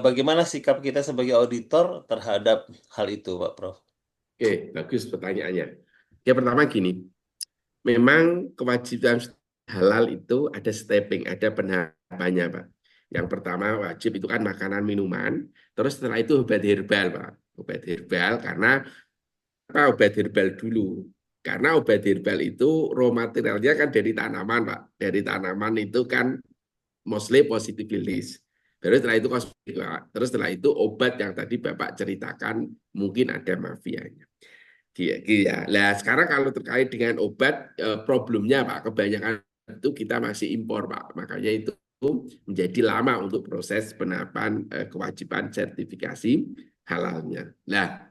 bagaimana sikap kita sebagai auditor terhadap hal itu Pak Prof? Oke, bagus pertanyaannya. Ya pertama gini, memang kewajiban halal itu ada stepping, ada penerapannya, Pak. Yang pertama wajib itu kan makanan minuman, terus setelah itu obat herbal, Pak. Obat herbal karena apa obat herbal dulu? Karena obat herbal itu raw materialnya kan dari tanaman, Pak. Dari tanaman itu kan mostly positive release. Terus setelah itu kosmetik, Pak. Terus setelah itu obat yang tadi Bapak ceritakan mungkin ada mafianya. Iya. Nah, sekarang kalau terkait dengan obat, problemnya Pak, kebanyakan itu kita masih impor Pak. Makanya itu menjadi lama untuk proses penerapan kewajiban sertifikasi halalnya. Nah,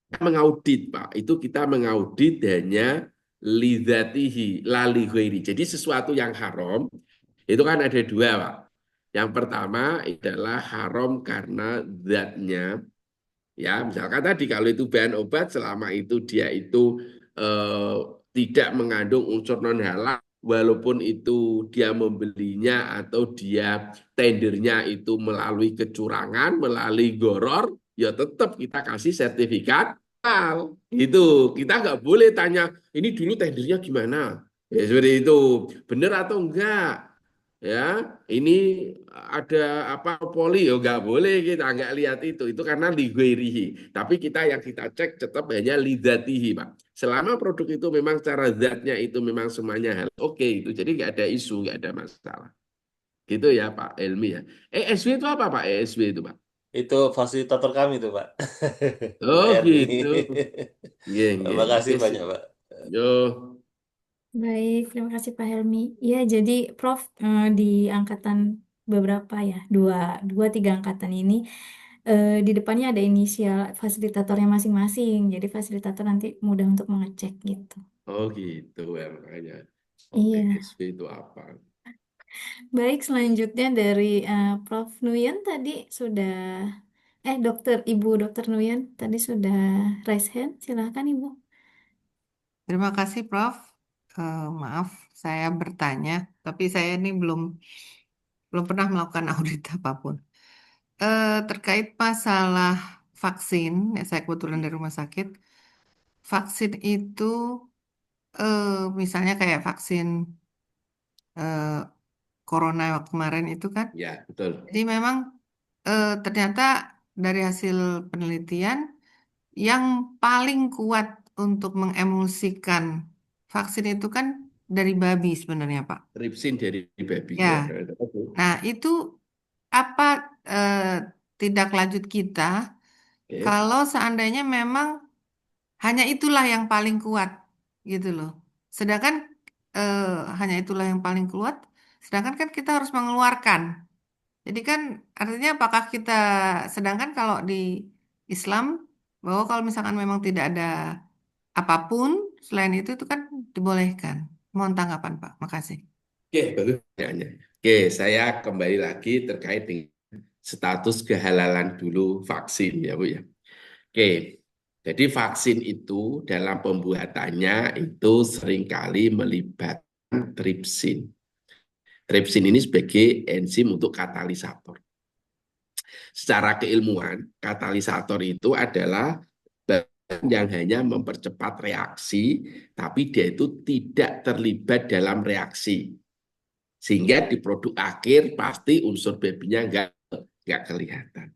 kita mengaudit Pak, itu kita mengaudit hanya lidzatihi lali ghairi. Jadi sesuatu yang haram itu kan ada dua Pak. Yang pertama adalah haram karena zatnya. Ya, misalkan tadi kalau itu bahan obat selama itu dia itu eh, tidak mengandung unsur non halal, walaupun itu dia membelinya atau dia tendernya itu melalui kecurangan, melalui goror, ya tetap kita kasih sertifikat halal. Itu kita nggak boleh tanya ini dulu tendernya gimana, ya seperti itu benar atau enggak. Ya, ini ada apa poli ya nggak boleh kita nggak lihat itu karena lighairihi. Tapi kita yang kita cek tetap hanya lidzatihi Pak. Selama produk itu memang secara zatnya itu memang semuanya hal oke itu jadi nggak ada isu nggak ada masalah gitu ya Pak Elmi ya. ESW itu apa Pak ESW itu Pak? Itu fasilitator kami tuh Pak. Oh Pak Erni. gitu. Iya iya. Terima kasih Oke sih. banyak Pak. Yo. Baik, terima kasih Pak Helmi. Ya, jadi Prof di angkatan beberapa ya, dua tiga angkatan ini di depannya ada inisial fasilitatornya masing-masing. Jadi fasilitator nanti mudah untuk mengecek gitu. Oh gitu ya makanya. Oh Iya. ESW itu apa? Baik, selanjutnya dari Prof Nuyan tadi sudah, Ibu Dokter Nuyan tadi sudah raise hand. Silahkan Ibu. Terima kasih, Prof. Maaf, saya bertanya, tapi saya ini belum pernah melakukan audit apapun. Terkait masalah vaksin, ya saya kebetulan dari rumah sakit, vaksin itu misalnya kayak vaksin eh, corona waktu kemarin itu kan, Ya betul. jadi memang ternyata dari hasil penelitian yang paling kuat untuk mengemulsikan vaksin itu kan dari babi sebenarnya, Pak. Tripsin dari babi Ya, ya. nah itu apa eh, tindak lanjut kita Oke. kalau seandainya memang hanya itulah yang paling kuat gitu loh. Sedangkan eh, hanya itulah yang paling kuat, sedangkan kan kita harus mengeluarkan. Jadi kan artinya apakah kita, sedangkan kalau di Islam bahwa kalau misalkan memang tidak ada apapun selain itu kan dibolehkan. Mohon tanggapan Pak. Makasih. Oke, bagus pertanyaannya. Oke, saya kembali lagi terkait dengan status kehalalan dulu vaksin ya Bu ya. Oke, jadi vaksin itu dalam pembuatannya itu seringkali melibatkan tripsin. Tripsin ini sebagai enzim untuk katalisator. Secara keilmuan, katalisator itu adalah bahan yang hanya mempercepat reaksi, tapi dia itu tidak terlibat dalam reaksi. Sehingga di produk akhir pasti unsur babynya nggak kelihatan.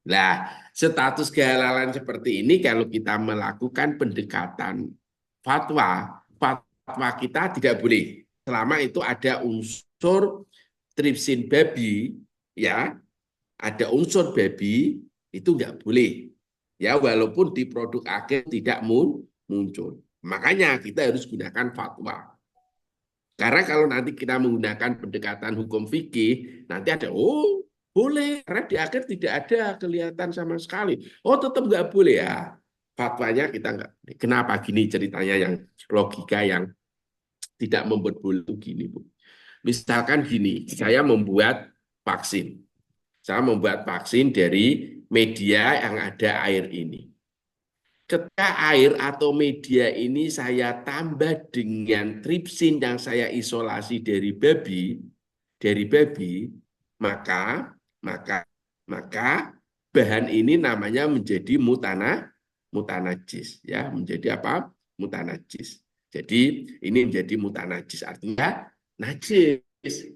Nah, status kehalalan seperti ini kalau kita melakukan pendekatan fatwa kita tidak boleh selama itu ada unsur tripsin babi, ya, ada unsur babi itu nggak boleh, ya, walaupun di produk akhir tidak muncul. Makanya kita harus gunakan fatwa. Karena kalau nanti kita menggunakan pendekatan hukum fikih, nanti ada, oh boleh, karena di akhir tidak ada kelihatan sama sekali. Oh tetap nggak boleh ya. Fatwanya kita nggak boleh. Kenapa gini ceritanya yang logika yang tidak membuat boleh gini, Bu. Misalkan gini, saya membuat vaksin. Saya membuat vaksin dari media yang ada air ini. Ketika air atau media ini saya tambah dengan tripsin yang saya isolasi dari babi, maka bahan ini namanya menjadi mutanajis, ya, menjadi apa? Mutanajis. Jadi ini menjadi mutanajis, artinya najis.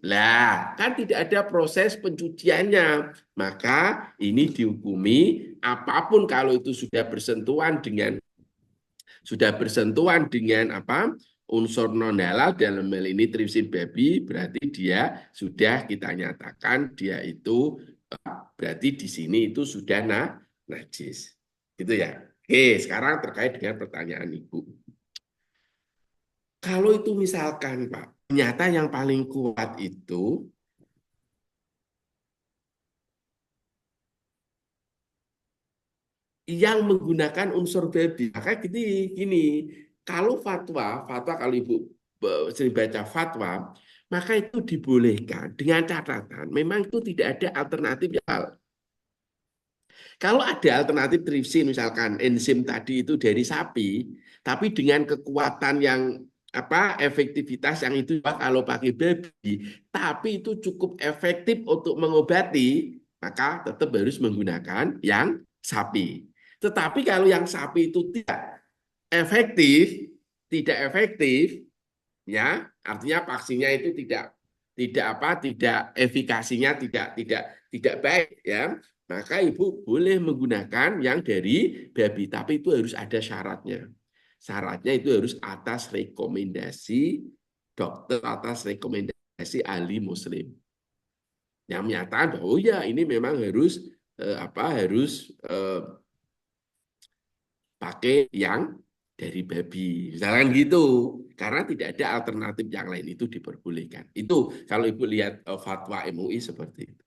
Lah, kan tidak ada proses pencuciannya. Maka ini dihukumi apapun kalau itu sudah bersentuhan dengan apa? Unsur non halal dalam hal ini tripsin babi, berarti dia sudah kita nyatakan dia itu berarti di sini itu sudah najis. Gitu ya. Oke, sekarang terkait dengan pertanyaan Ibu. Kalau itu misalkan Pak, ternyata yang paling kuat itu yang menggunakan unsur babi. Maka gini, kalau fatwa kalau Ibu sering baca fatwa, maka itu dibolehkan dengan catatan memang itu tidak ada alternatif hal. Kalau ada alternatif tripsin misalkan enzim tadi itu dari sapi, tapi dengan kekuatan yang apa efektivitas yang itu kalau pakai babi, tapi itu cukup efektif untuk mengobati, maka tetap harus menggunakan yang sapi. Tetapi kalau yang sapi itu tidak efektif, ya artinya vaksinnya itu tidak efikasinya tidak baik, ya, maka Ibu boleh menggunakan yang dari babi, tapi itu harus ada syaratnya. Syaratnya itu harus atas rekomendasi dokter, atas rekomendasi ahli muslim yang menyatakan bahwa oh ya ini memang harus pakai yang dari babi, misalkan gitu, karena tidak ada alternatif yang lain, itu diperbolehkan. Itu kalau Ibu lihat fatwa MUI seperti itu.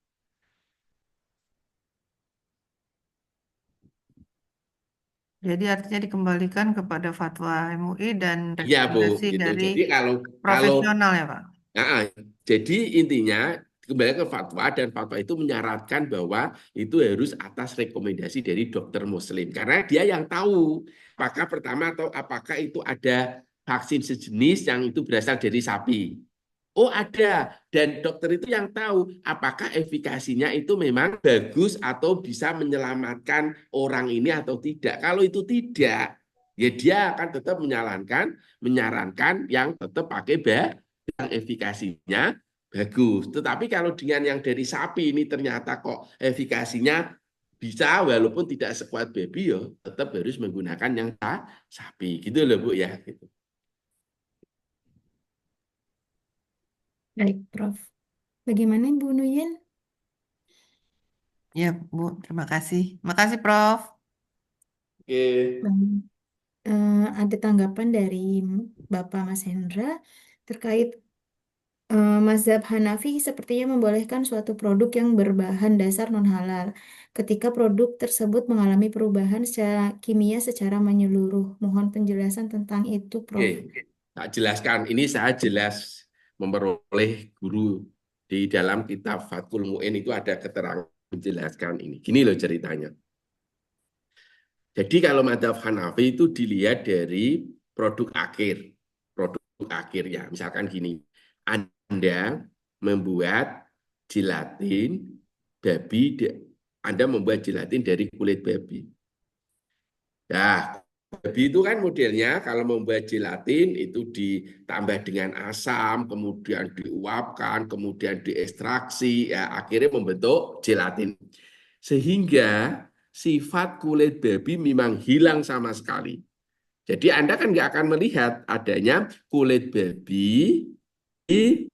Jadi artinya dikembalikan kepada fatwa MUI dan Iya Bu, rekomendasi gitu. dari Jadi kalau profesional ya Pak. nah, jadi intinya kembali ke fatwa, dan fatwa itu menyarankan bahwa itu harus atas rekomendasi dari dokter muslim, karena dia yang tahu apakah pertama atau apakah itu ada vaksin sejenis yang itu berasal dari sapi. Oh ada, dan dokter itu yang tahu apakah efikasinya itu memang bagus atau bisa menyelamatkan orang ini atau tidak. Kalau itu tidak, ya dia akan tetap menyarankan yang tetap pakai yang efikasinya bagus. Tetapi kalau dengan yang dari sapi ini ternyata kok efikasinya bisa walaupun tidak sekuat babi, ya tetap harus menggunakan yang sapi. Gitu loh Bu ya. Gitu. Baik, Prof. Bagaimana Bu Nuyen? Ya Bu, terima kasih. Makasih Prof. Oke. Ada tanggapan dari Bapak Mas Hendra terkait mazhab Hanafi sepertinya membolehkan suatu produk yang berbahan dasar non-halal ketika produk tersebut mengalami perubahan secara kimia secara menyeluruh. Mohon penjelasan tentang itu, Prof. Oke, tak jelaskan. Ini saya jelas memperoleh guru di dalam kitab Fathul Mu'in itu ada keterangan menjelaskan ini. Gini loh ceritanya. Jadi kalau mazhab Hanafi itu dilihat dari produk akhir. Produk akhirnya. Misalkan gini, Anda membuat gelatin babi, Anda membuat gelatin dari kulit babi. Nah, babi itu kan modelnya kalau membuat gelatin itu ditambah dengan asam, kemudian diuapkan, kemudian diekstraksi, ya akhirnya membentuk gelatin. Sehingga sifat kulit babi memang hilang sama sekali. Jadi Anda kan nggak akan melihat adanya kulit babi di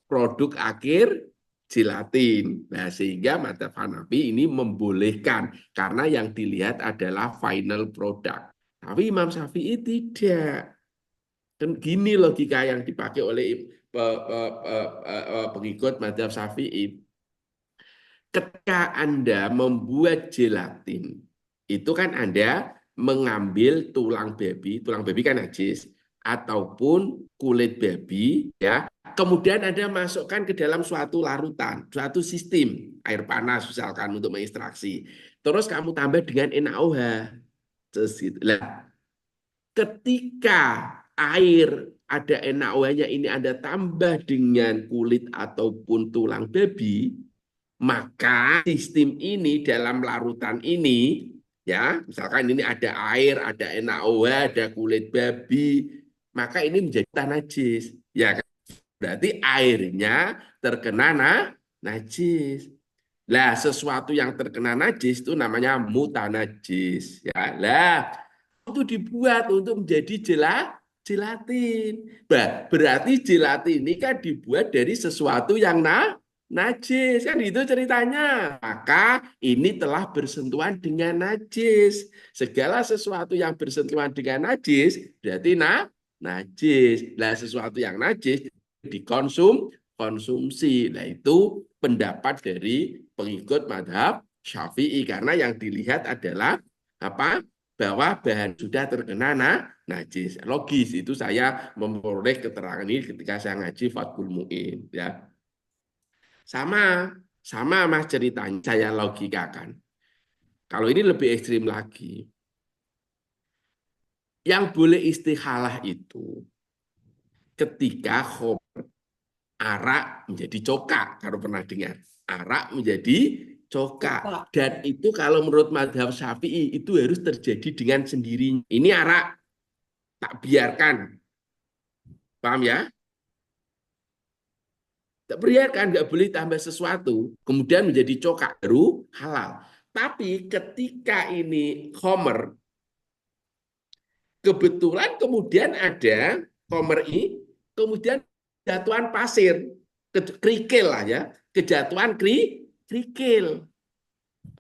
produk akhir gelatin. Nah, sehingga madzhab Hanafi ini membolehkan karena yang dilihat adalah final product. Tapi Imam Syafi'i tidak. Kan gini logika yang dipakai oleh pengikut madzhab Syafi'i. Ketika Anda membuat gelatin, itu kan Anda mengambil tulang babi kan najis, ataupun kulit babi, ya. Kemudian Anda masukkan ke dalam suatu larutan, suatu sistem air panas misalkan untuk mengekstraksi. Terus kamu tambah dengan NaOH. Nah, ketika air ada NaOH-nya ini Anda tambah dengan kulit ataupun tulang babi, maka sistem ini dalam larutan ini, ya, misalkan ini ada air, ada NaOH, ada kulit babi, maka ini menjadi najis. Ya, berarti airnya terkena najis. Lah, sesuatu yang terkena najis itu namanya mutanajis. Ya, lah itu dibuat untuk menjadi gelatin. Berarti gelatin ini kan dibuat dari sesuatu yang najis, kan itu ceritanya. Maka ini telah bersentuhan dengan najis. Segala sesuatu yang bersentuhan dengan najis berarti najis. Nah, sesuatu yang najis konsumsi. Nah, itu pendapat dari pengikut madhab Syafi'i karena yang dilihat adalah apa? Bahwa bahan sudah terkena najis. Logis itu saya memperoleh keterangan ini ketika saya ngaji Fathul Mu'in, ya. Sama Mas ceritanya saya logikakan. Kalau ini lebih ekstrim lagi. Yang boleh istikhalah itu ketika arak menjadi cokak, kalau pernah dengar. Arak menjadi cokak. Dan itu kalau menurut madhab Syafi'i itu harus terjadi dengan sendirinya. Ini arak, tak biarkan. Paham ya? Tak biarkan, nggak boleh tambah sesuatu. Kemudian menjadi cokak, baru halal. Tapi ketika ini khomer, kebetulan kemudian ada khomer ini, kemudian kejatuhan pasir, kerikil lah ya, kejatuhan kerikil.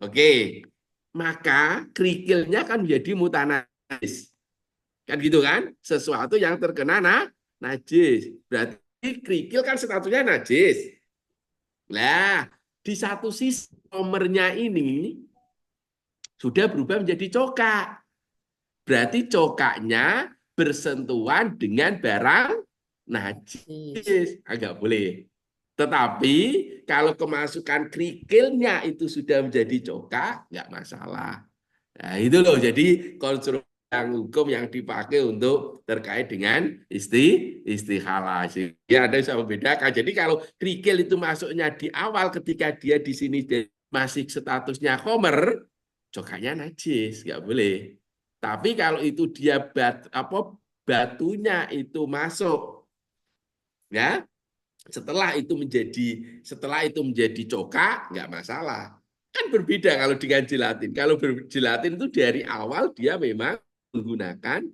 Oke, maka kerikilnya kan menjadi mutanajis. Kan gitu kan? Sesuatu yang terkena najis. Berarti kerikil kan statusnya najis. Nah, di satu sisi nomornya ini sudah berubah menjadi cokak. Berarti cokaknya bersentuhan dengan barang najis. Agak boleh. Tetapi kalau kemasukan kerikilnya itu sudah menjadi cokak, nggak masalah. Nah, itu loh. Jadi konstruksi yang hukum yang dipakai untuk terkait dengan istikhalah. Ya, ada yang bisa membedakan. Jadi kalau kerikil itu masuknya di awal ketika dia di sini masih statusnya khomer, cokaknya najis, nggak boleh. Tapi kalau itu dia batunya itu masuk, ya, setelah itu menjadi cokak, nggak masalah. Kan berbeda kalau dengan gelatin. Kalau gelatin itu dari awal dia memang menggunakan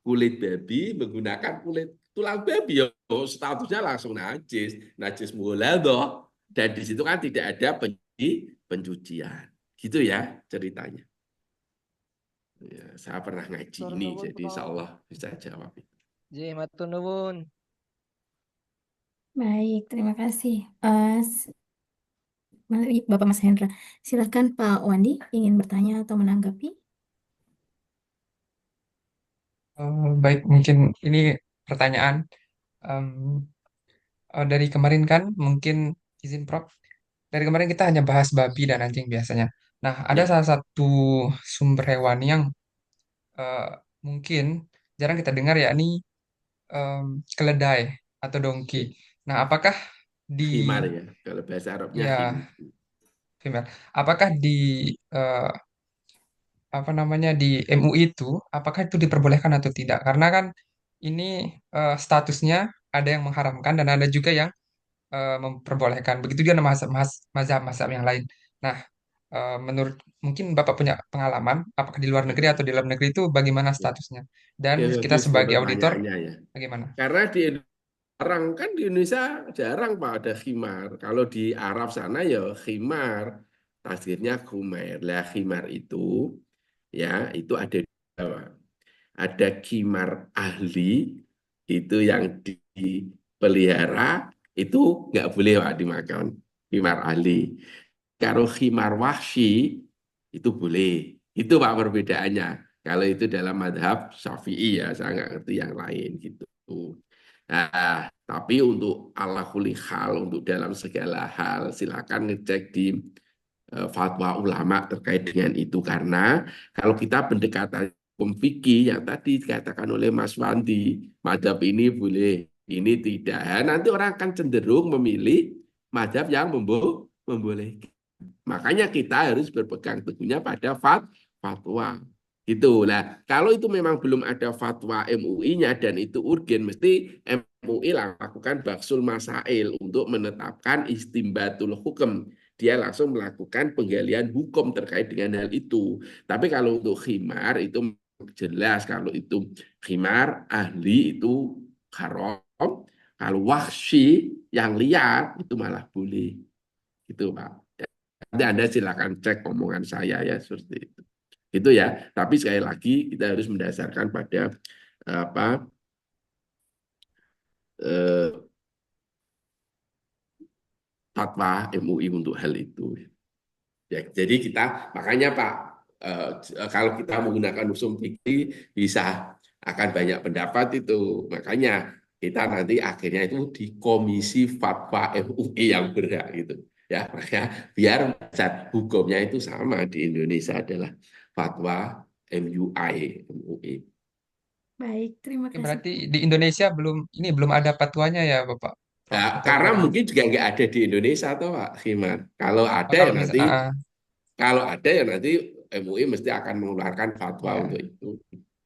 kulit babi, menggunakan kulit tulang babi, ya statusnya langsung najis mughaladhah. Dan di situ kan tidak ada pencucian. Gitu ya ceritanya. Ya, saya pernah ngaji ini, jadi insya Allah bisa jawab. Ji, matur nuwun. Baik, terima kasih. Bapak Mas Hendra. Silakan Pak Wandi ingin bertanya atau menanggapi. Baik, mungkin ini pertanyaan dari kemarin kan, mungkin izin Prof. Dari kemarin kita hanya bahas babi dan anjing biasanya. Nah, ada Ya. salah satu sumber hewan yang eh, mungkin jarang kita dengar, yakni keledai atau dongki. Nah, apakah di Himar ya, kalau bahasa Arabnya ya female, apakah di eh, apa namanya di MUI itu, apakah itu diperbolehkan atau tidak? Karena kan ini statusnya ada yang mengharamkan dan ada juga yang memperbolehkan. Begitu juga mazhab-mazhab yang lain. Nah, menurut mungkin Bapak punya pengalaman, apakah di luar negeri atau di dalam negeri itu bagaimana statusnya? Dan Ya, kita bagus sebagai auditor, pertanyaannya ya. bagaimana? Karena jarang kan di Indonesia jarang Pak ada khimar. Kalau di Arab sana ya khimar, tasdirnya khumair. Lah khimar itu ya itu ada dua. Ada khimar ahli itu yang dipelihara itu nggak boleh Pak dimakan khimar ahli. Kalau khimar wahsi itu boleh. Itu Pak perbedaannya. Kalau itu dalam madhab Syafi'i ya, saya nggak ngerti yang lain gitu. Nah, tapi untuk ala kulli hal, untuk dalam segala hal, silakan ngecek di fatwa ulama terkait dengan itu. Karena kalau kita pendekatan hukum fikih yang tadi dikatakan oleh Mas Wandi, madhab ini boleh, ini tidak. Nanti orang akan cenderung memilih madhab yang membolehkan. Makanya kita harus berpegang teguhnya pada fatwa. Itulah. Kalau itu memang belum ada fatwa MUI-nya dan itu urgen, mesti MUI lakukan baksul masail untuk menetapkan istimbatul hukum. Dia langsung melakukan penggalian hukum terkait dengan hal itu. Tapi kalau untuk khimar itu jelas kalau itu khimar ahli itu haram. Kalau wahsi yang liar itu malah boleh. Itu Pak. Nanti Anda silakan cek omongan saya ya seperti itu. Itu ya. Tapi sekali lagi kita harus mendasarkan pada apa eh, fatwa MUI untuk hal itu. Ya, jadi kita makanya Pak kalau kita menggunakan usum fikih bisa akan banyak pendapat itu. Makanya kita nanti akhirnya itu di komisi fatwa MUI yang berhak gitu. Ya, makanya biar zat hukumnya itu sama di Indonesia adalah fatwa MUI. Baik, terima Oke, kasih. berarti di Indonesia belum ada fatwanya ya, Bapak Prof, Nah, atau karena gimana? mungkin juga nggak ada di Indonesia atau Pak Khiman. Kalau Oh, ada ya kalau nanti misalnya, MUI mesti akan mengeluarkan fatwa ya, untuk itu.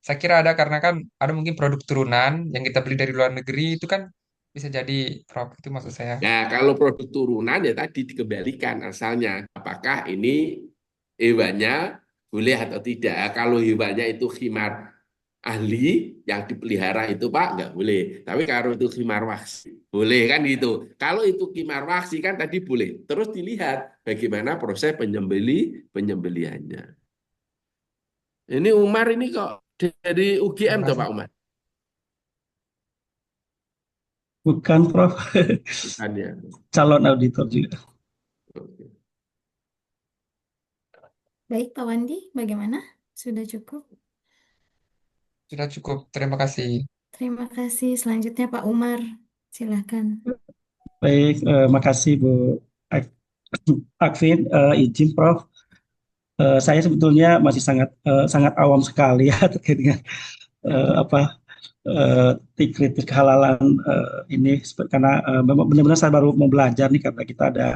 saya kira ada karena kan ada mungkin produk turunan yang kita beli dari luar negeri itu kan bisa jadi Prof, itu maksud saya. Nah, kalau produk turunan ya tadi dikembalikan asalnya. Apakah ini hewannya boleh atau tidak? Kalau hewannya itu khimar ahli yang dipelihara itu Pak nggak boleh. Tapi kalau itu khimar waksi boleh kan gitu. Kalau itu khimar waksi kan tadi boleh. Terus dilihat bagaimana proses penyembelihannya. Ini Umar ini kok dari UGM Terima tuh kasih. Pak Umar. Bukan, Prof. Bukan ya. Calon auditor juga. Oke. Baik, Pak Wandi, bagaimana? Sudah cukup? Sudah cukup. Terima kasih. Terima kasih. Selanjutnya Pak Umar, silakan. Baik, makasih Bu Ak- Akvin. Izin Prof. Saya sebetulnya masih sangat awam sekali ya terkait dengan apa kritik kehalalan ini karena memang benar-benar saya baru mau belajar nih karena kita ada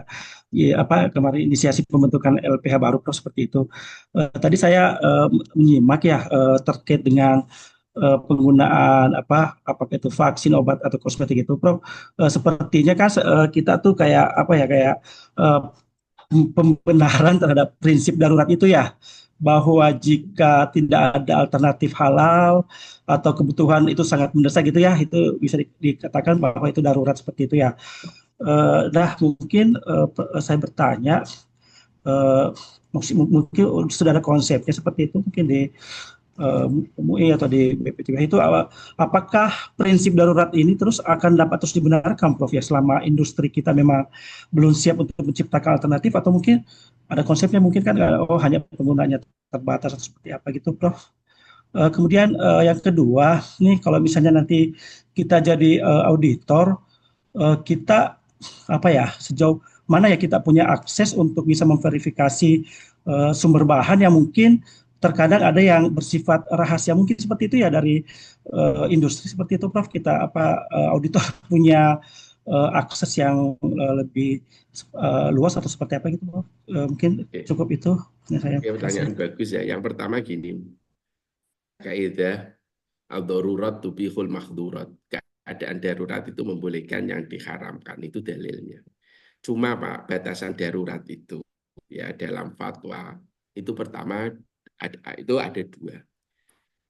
ya, apa kemarin inisiasi pembentukan LPH baru Prof seperti itu. Tadi saya menyimak ya terkait dengan penggunaan apakah itu vaksin, obat atau kosmetik itu Prof. Sepertinya kan kita tuh kayak apa ya kayak eh, pembenaran terhadap prinsip darurat itu ya, bahwa jika tidak ada alternatif halal atau kebutuhan itu sangat mendesak gitu ya, itu bisa dikatakan bahwa itu darurat seperti itu ya. Nah mungkin saya bertanya, eh, mungkin sudah ada konsepnya seperti itu mungkin di MUI atau di BP3 itu apakah prinsip darurat ini terus akan dapat terus dibenarkan Prof ya selama industri kita memang belum siap untuk menciptakan alternatif, atau mungkin ada konsepnya mungkin kan hanya penggunaannya terbatas atau seperti apa gitu Prof. Kemudian yang kedua nih, kalau misalnya nanti kita jadi auditor, kita apa ya sejauh mana ya kita punya akses untuk bisa memverifikasi sumber bahan yang mungkin terkadang ada yang bersifat rahasia mungkin seperti itu ya dari industri seperti itu Prof. Kita auditor punya akses yang lebih luas atau seperti apa gitu Prof. Mungkin Oke. cukup itu ya saya. Oke, pertanyaan bagus ya. Yang pertama gini, kaidah al-darurat tubihul mahdurat. Keadaan darurat itu membolehkan yang diharamkan, itu dalilnya. Cuma Pak, batasan darurat itu ya dalam fatwa. Itu pertama, itu ada dua.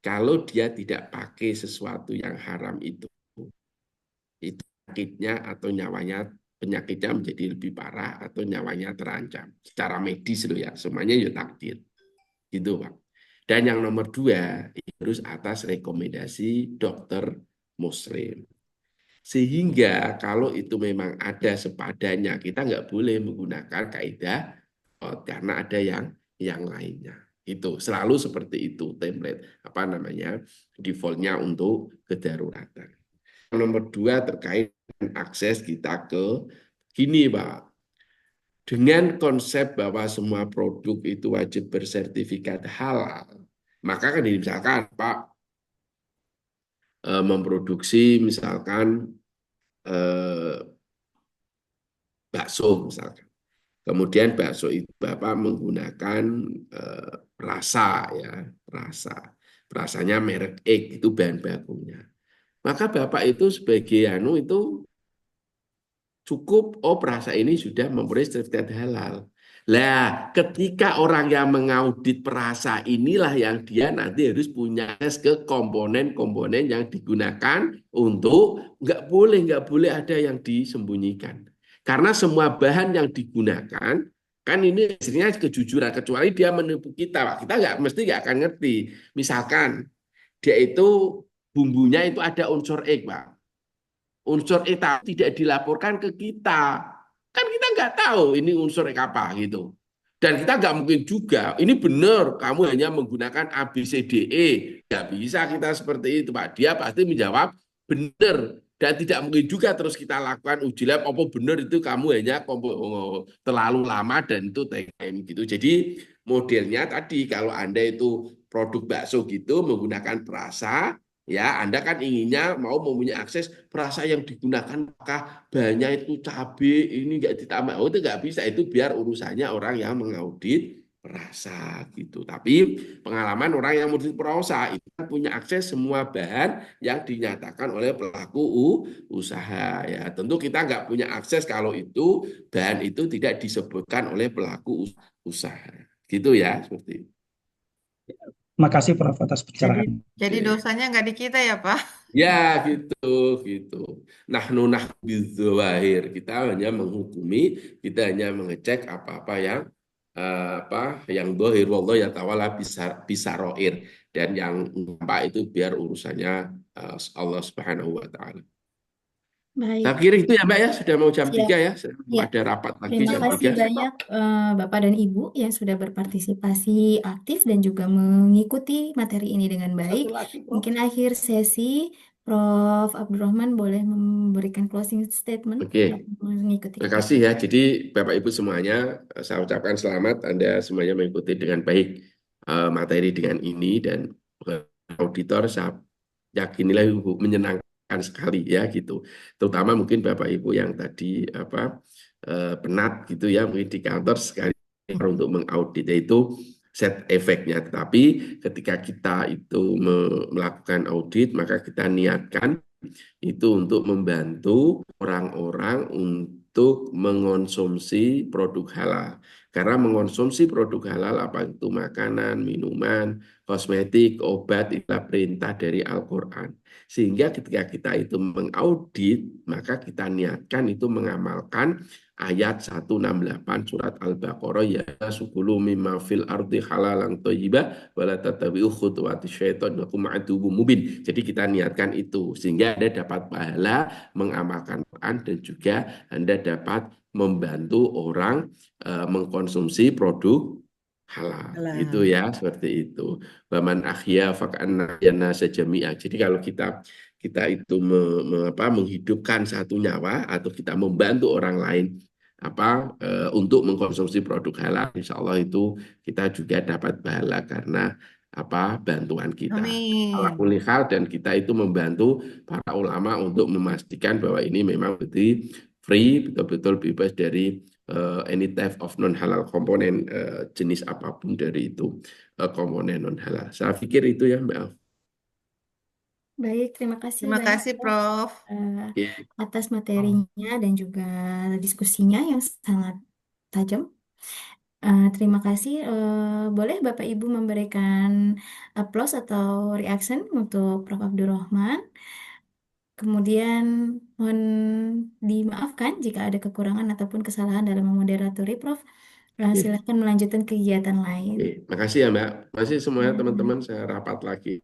Kalau dia tidak pakai sesuatu yang haram itu penyakitnya atau nyawanya, penyakitnya menjadi lebih parah atau nyawanya terancam. Secara medis loh ya, semuanya ya takdir. Gitu Pak. Dan yang nomor dua, harus atas rekomendasi dokter muslim. Sehingga kalau itu memang ada sepadanya, kita nggak boleh menggunakan kaidah karena ada yang lainnya. Itu selalu seperti itu template apa namanya defaultnya untuk kedaruratan. Nomor dua terkait dengan akses kita ke gini Pak. Dengan konsep bahwa semua produk itu wajib bersertifikat halal, maka kan misalkan Pak memproduksi misalkan bakso misalkan. Kemudian bakso itu Bapak menggunakan rasa ya, rasanya merek X itu bahan bakunya. Maka Bapak itu sebagai itu cukup perasa ini sudah mempunyai sertifikat halal. Lah, ketika orang yang mengaudit perasa inilah yang dia nanti harus punya akses ke komponen-komponen yang digunakan untuk nggak boleh ada yang disembunyikan. Karena semua bahan yang digunakan kan ini hasilnya kejujuran kecuali dia menipu kita, Pak. Kita nggak akan ngerti. Misalkan dia itu bumbunya itu ada unsur X, Pak. Unsur eta tidak dilaporkan ke kita. Kan kita nggak tahu ini unsur apa gitu. Dan kita nggak mungkin juga, ini benar kamu hanya menggunakan A, B, C, D, E. Nggak bisa kita seperti itu, Pak. Dia pasti menjawab benar. Dan tidak mungkin juga terus kita lakukan uji lab, apa benar itu kamu hanya terlalu lama dan itu TKM gitu. Jadi modelnya tadi, kalau Anda itu produk bakso gitu menggunakan perasa, ya, Anda kan inginnya mempunyai akses perasa yang digunakan, apakah bahannya itu cabai, ini nggak ditambah. Oh, itu nggak bisa, itu biar urusannya orang yang mengaudit perasa gitu. Tapi pengalaman orang yang mengaudit perasa itu kan punya akses semua bahan yang dinyatakan oleh pelaku usaha. Ya, tentu kita nggak punya akses kalau itu bahan itu tidak disebutkan oleh pelaku usaha. Gitu ya, seperti itu. Makasih Prof atas Jadi pencerahan. jadi Oke. dosanya nggak di kita ya, Pak? Ya gitu. Nahnu bidzawahir. Kita hanya menghukumi, kita hanya mengecek apa-apa yang yang dohir wallah ya tawala bisa roir, dan yang nampak itu biar urusannya Allah Subhanahu wa taala. Baik, Saya kira itu ya Mbak ya, sudah mau jam Siap. 3 ya. Ya, Ada rapat lagi terima jam kasih 3. banyak Bapak dan Ibu yang sudah berpartisipasi aktif dan juga mengikuti materi ini dengan baik. Satu lagi, Prof. Mungkin akhir sesi, Prof. Abdurrahman boleh memberikan closing statement Oke. mengikuti Terima kita. kasih ya. Jadi Bapak Ibu semuanya, saya ucapkan selamat Anda semuanya mengikuti dengan baik materi dengan ini, dan auditor saya yakinilah menyenangkan sekali ya gitu. Terutama mungkin Bapak Ibu yang tadi penat gitu ya, mungkin di kantor sekali untuk mengaudit itu set efeknya. Tetapi ketika kita itu melakukan audit, maka kita niatkan itu untuk membantu orang-orang untuk mengonsumsi produk halal. Karena mengonsumsi produk halal, apa itu makanan, minuman, kosmetik, obat, itulah perintah dari Al-Quran. Sehingga ketika kita itu mengaudit, maka kita niatkan itu mengamalkan ayat 168 surat Al-Baqarah, ya sukulu mimma fil ardi halalan thayyibah wala tatabi'u khutuwati syaitan lakum aduwwum mubin. Jadi kita niatkan itu sehingga Anda dapat pahala mengamalkan Quran, dan juga Anda dapat membantu orang mengkonsumsi produk halal. Itu ya, seperti itu. Waman akhya faka'anna yana sajami'a. Jadi kalau kita itu menghidupkan satu nyawa, atau kita membantu orang lain untuk mengkonsumsi produk halal, insya Allah itu kita juga dapat pahala karena bantuan kita. Ala Amin. kulli hal, dan kita itu membantu para ulama untuk memastikan bahwa ini memang betul free, betul-betul bebas dari any type of non halal komponen, jenis apapun dari itu komponen non halal. Saya pikir itu ya Mbak. Baik, terima kasih Terima banyak kasih, Prof. Prof. Atas materinya dan juga diskusinya yang sangat tajam. Terima kasih. Boleh Bapak Ibu memberikan applause atau reaction untuk Prof. Abdurrahman. Kemudian mohon dimaafkan jika ada kekurangan ataupun kesalahan dalam memoderatori, Prof. Oke, Silakan melanjutkan kegiatan lain. Makasih ya Mbak. Masih semuanya Hmm. teman-teman saya rapat lagi.